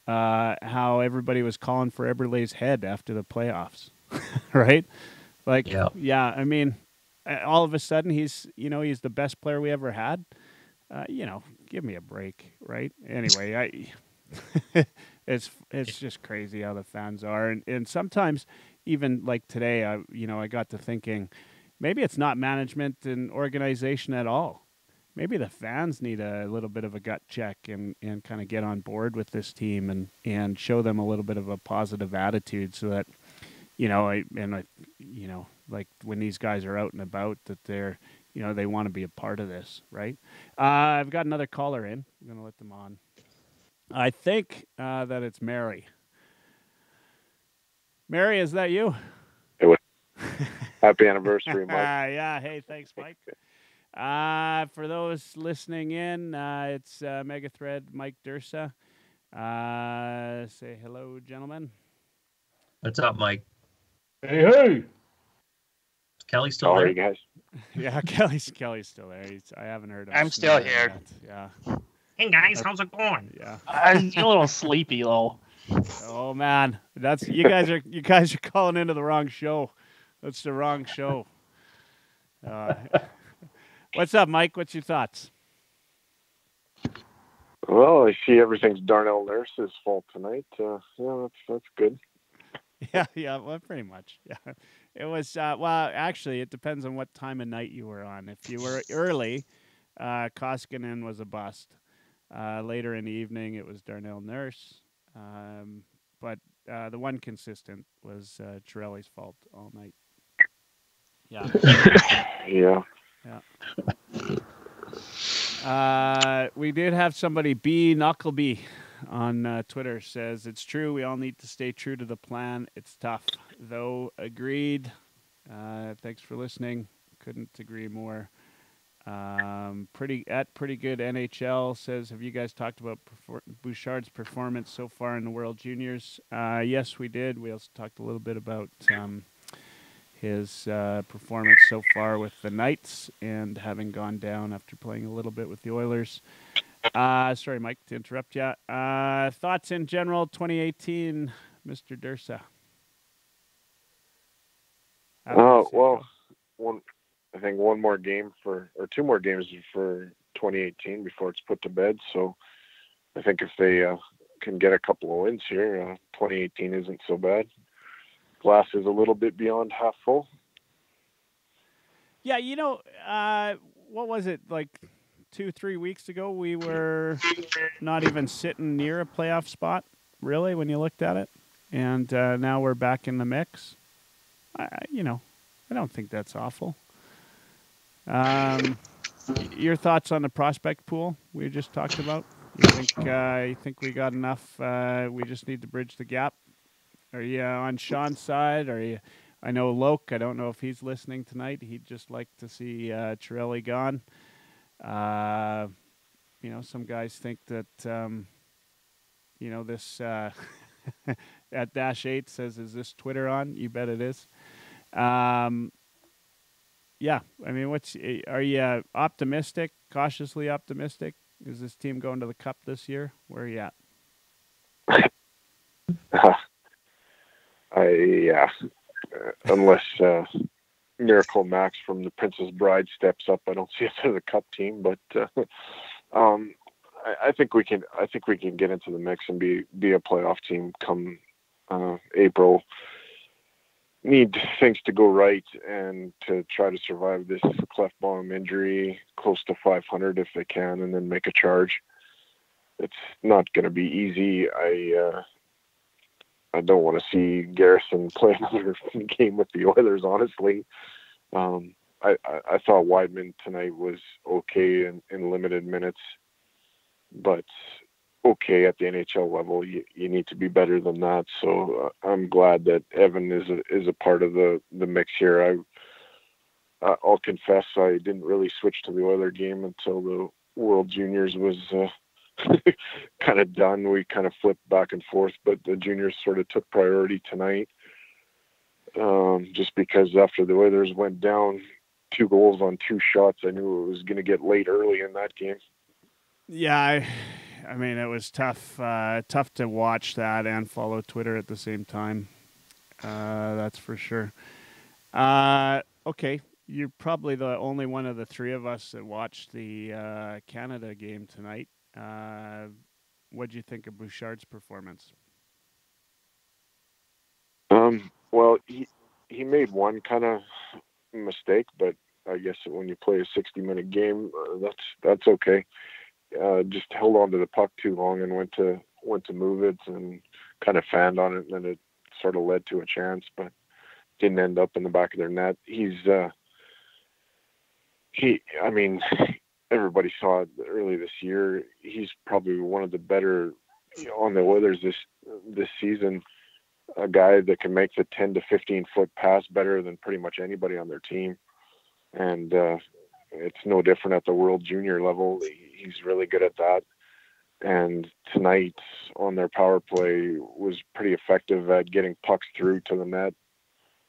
how everybody was calling for Eberle's head after the playoffs, right? Like, yeah, I mean, all of a sudden he's the best player we ever had. Give me a break, right? Anyway, it's just crazy how the fans are, and sometimes even like today, I got to thinking maybe it's not management and organization at all. Maybe the fans need a little bit of a gut check and kind of get on board with this team and show them a little bit of a positive attitude so that, like when these guys are out and about, that they're, they want to be a part of this, right? I've got another caller in. I'm going to let them on. I think that it's Mary. Mary, is that you? It was happy anniversary, Mike. Yeah. Hey, thanks, Mike. For those listening in, it's Megathread Mike Dursa. Say hello, gentlemen. What's up, Mike? Hey. Kelly still How are there? you guys? Yeah, Kelly's still there. I haven't heard him. I'm still snoring here. yet. Yeah. Hey guys, how's it going? Yeah. I'm a little sleepy though. Oh man, that's you guys are calling into the wrong show. That's the wrong show. What's up, Mike? What's your thoughts? Well, I see everything's Darnell Nurse's fault tonight. Yeah, that's good. Yeah, well, pretty much. Yeah, it was. Well, actually, it depends on what time of night you were on. If you were early, Koskinen was a bust. Later in the evening, it was Darnell Nurse. But the one consistent was Chiarelli's fault all night. Yeah. Yeah. We did have somebody, B. Knuckleby, on Twitter says, it's true, we all need to stay true to the plan. It's tough, though. Agreed. Thanks for listening. Couldn't agree more. Pretty good NHL says, have you guys talked about Bouchard's performance so far in the World Juniors? Yes, we did. We also talked a little bit about his performance so far with the Knights and having gone down after playing a little bit with the Oilers. Sorry, Mike, to interrupt you. Thoughts in general, 2018, Mr. Dursa? Well, I think one more game or two more games for 2018 before it's put to bed. So I think if they can get a couple of wins here, 2018 isn't so bad. Glass is a little bit beyond half full. Yeah, what was it, like 2-3 weeks ago? We were not even sitting near a playoff spot, really, when you looked at it. And now we're back in the mix. I don't think that's awful. Your thoughts on the prospect pool we just talked about? You think we got enough? We just need to bridge the gap. Are you on Sean's side? I know Loke. I don't know if he's listening tonight. He'd just like to see Chiarelli gone. Some guys think that this at -8 says, "Is this Twitter on?" You bet it is. Yeah, I mean, are you optimistic? Cautiously optimistic? Is this team going to the Cup this year? Where are you at? Unless Miracle Max from the Princess Bride steps up, I don't see us as a Cup team. But I think we can. I think we can get into the mix and be a playoff team come April. Need things to go right and to try to survive this cleft bottom injury close to 500 if they can, and then make a charge. It's not going to be easy. I don't want to see Garrison play another game with the Oilers, honestly. I thought Weidman tonight was okay in limited minutes, but okay at the NHL level. You need to be better than that. So I'm glad that Evan is a part of the mix here. I'll confess I didn't really switch to the Oiler game until the World Juniors was kind of done. We kind of flipped back and forth, but the juniors sort of took priority tonight. Just because after the Oilers went down 2 goals on 2 shots, I knew it was going to get late early in that game. Yeah, I mean, it was tough to watch that and follow Twitter at the same time. That's for sure. Okay, you're probably the only one of the 3 of us that watched the Canada game tonight. What did you think of Bouchard's performance? Well, he made one kind of mistake, but I guess when you play a 60-minute game, that's okay. Just held on to the puck too long and went to move it and kind of fanned on it, and then it sort of led to a chance, but didn't end up in the back of their net. Everybody saw it early this year. He's probably one of the better on the Oilers this season, a guy that can make the 10 to 15 foot pass better than pretty much anybody on their team. And it's no different at the World Junior level. He's really good at that. And tonight on their power play was pretty effective at getting pucks through to the net.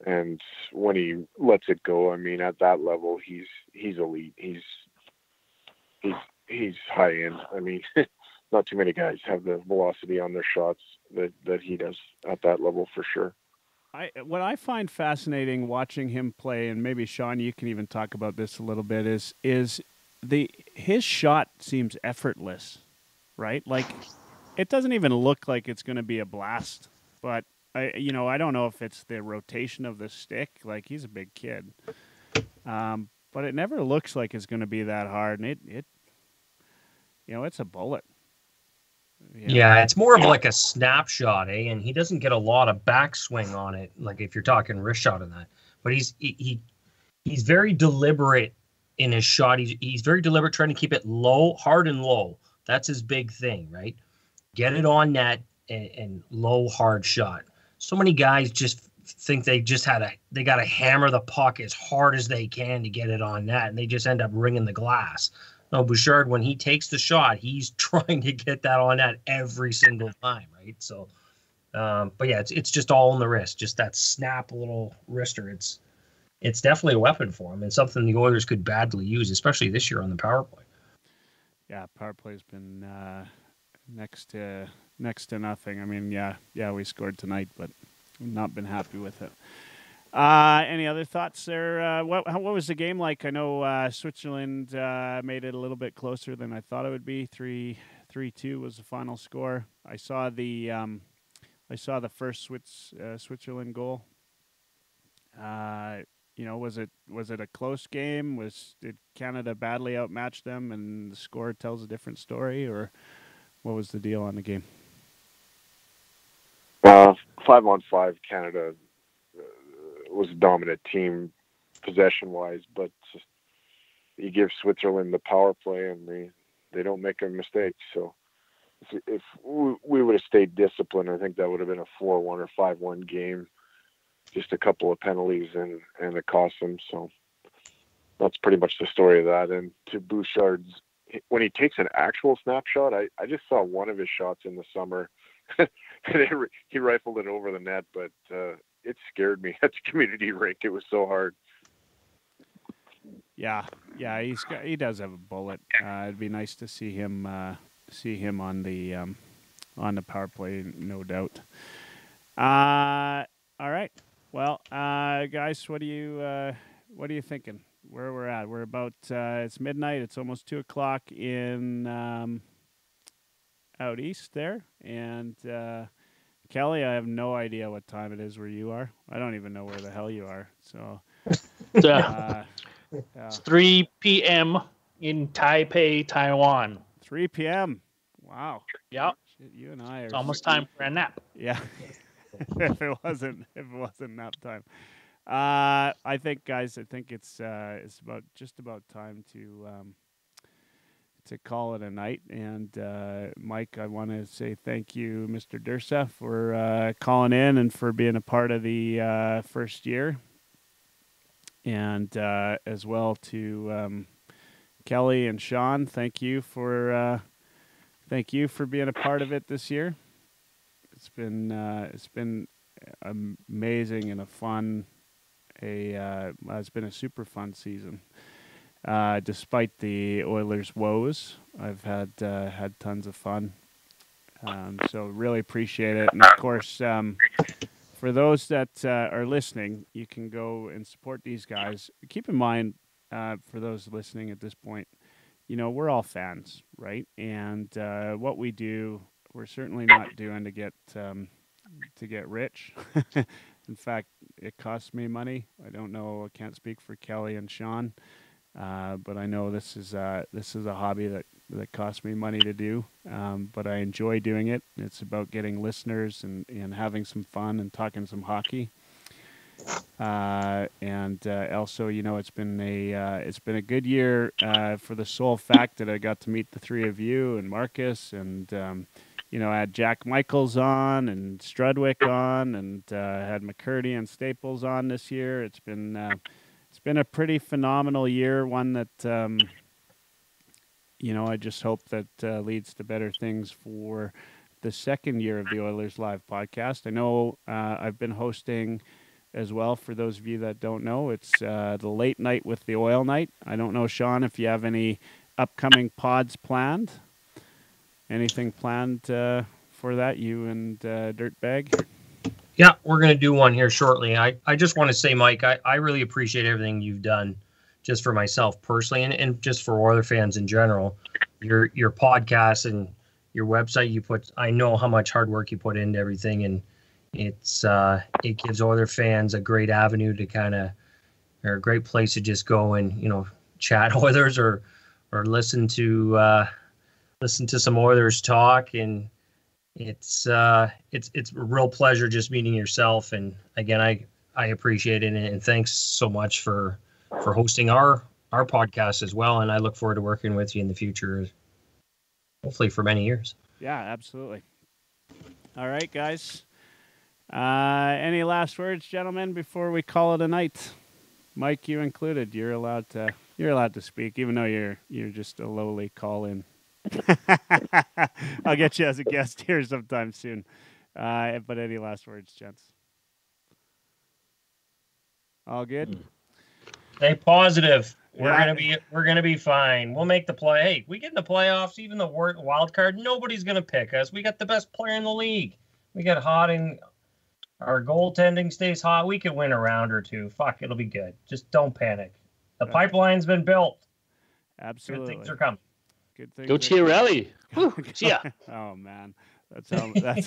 And when he lets it go, I mean, at that level, he's elite. He's high end. I mean, not too many guys have the velocity on their shots that he does at that level for sure. What I find fascinating watching him play, and maybe Sean, you can even talk about this a little bit, is his shot seems effortless, right? Like it doesn't even look like it's going to be a blast, but I don't know if it's the rotation of the stick. Like he's a big kid, but it never looks like it's going to be that hard, and it it's a bullet. Yeah, it's more of like a snapshot, and he doesn't get a lot of backswing on it, like if you're talking wrist shot and that. But he's very deliberate in his shot. He's very deliberate trying to keep it low, hard and low. That's his big thing, right? Get it on net and low, hard shot. So many guys just think they got to hammer the puck as hard as they can to get it on net, and they just end up ringing the glass. No, Bouchard, when he takes the shot, he's trying to get that on net every single time, right? So, but yeah, it's just all in the wrist, just that snap little wrister. It's definitely a weapon for him and something the Oilers could badly use, especially this year on the power play. Yeah, power play's been next to nothing. I mean, yeah, we scored tonight, but not been happy with it. Any other thoughts there? What was the game like? I know Switzerland made it a little bit closer than I thought it would be. 3-2 was the final score. I saw the first Switzerland goal. Was it a close game? Did Canada badly outmatch them, and the score tells a different story, or what was the deal on the game? 5-on-5, Canada was a dominant team possession-wise, but just, you give Switzerland the power play and they don't make a mistake. So if we would have stayed disciplined, I think that would have been a 4-1 or 5-1 game. Just a couple of penalties and it cost them. So that's pretty much the story of that. And to Bouchard's, when he takes an actual snapshot, I just saw one of his shots in the summer. He rifled it over the net, but it scared me at the community rink. It was so hard. Yeah, he does have a bullet. It'd be nice to see him on the power play, no doubt. All right. Well, guys, what are you thinking? Where we're at? We're about it's midnight. It's almost 2:00 in out east there, and Kelly, I have no idea what time it is where you are. I don't even know where the hell you are. So it's 3 p.m. in Taipei, Taiwan. 3 p.m. Wow. Yeah. Shit, you and I are. It's almost time for a nap. Yeah. if it wasn't nap time. I think, guys, it's about time to call it a night. And Mike, I want to say thank you, Mr. Dursa, for calling in and for being a part of the first year, and as well to Kelly and Sean. Thank you for being a part of it this year. It's been amazing and it's been a super fun season. Despite the Oilers' woes, I've had tons of fun. So really appreciate it. And of course, for those that are listening, you can go and support these guys. Keep in mind, for those listening at this point, we're all fans, right? And what we do, we're certainly not doing to get rich. In fact, it costs me money. I don't know. I can't speak for Kelly and Sean, but I know this is a hobby that costs me money to do. But I enjoy doing it. It's about getting listeners and having some fun and talking some hockey. And also, it's been a good year for the sole fact that I got to meet the three of you and Marcus, and I had Jack Michaels on and Strudwick on, and had McCurdy and Staples on this year. It's been a pretty phenomenal year. One that I just hope that leads to better things for the second year of the Oilers Live podcast. I know I've been hosting as well. For those of you that don't know, it's the late night with the Oil Night. I don't know, Sean, if you have any upcoming pods planned. Anything planned for that, you and Dirtbag? Yeah, we're going to do one here shortly. I just want to say, Mike, I really appreciate everything you've done just for myself personally and just for Oiler fans in general. Your podcast and your website you put, I know how much hard work you put into everything, and it gives Oiler fans a great avenue to or a great place to just go and, chat Oilers or listen to some Oilers talk. And it's a real pleasure just meeting yourself. And again, I appreciate it. And thanks so much for hosting our podcast as well. And I look forward to working with you in the future, hopefully for many years. Yeah, absolutely. All right, guys. Any last words, gentlemen, before we call it a night? Mike, you included. You're allowed to speak, even though you're just a lowly call-in. I'll get you as a guest here sometime soon. But any last words, gents? All good? Stay positive. We're gonna be fine. We'll make the play. Hey, we get in the playoffs, even the wild card. Nobody's gonna pick us. We got the best player in the league. We get hot and our goaltending stays hot. We could win a round or two. Fuck, it'll be good. Just don't panic. The pipeline's been built. Absolutely. Good things are coming. Good things. Go Chiarelli. Yeah. Oh man, that's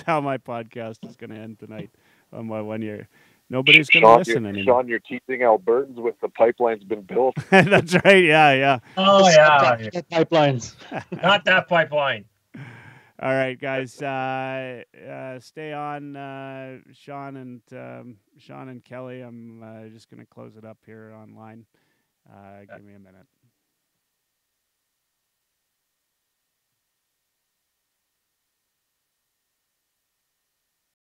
how my podcast is going to end tonight on my 1 year. Nobody's going to listen anymore. Sean, you're teasing Albertans with the pipeline's been built. That's right. Yeah. Oh yeah. Pipelines. Not that pipeline. All right, guys. Stay on, Sean and Kelly. I'm just going to close it up here online. Give me a minute.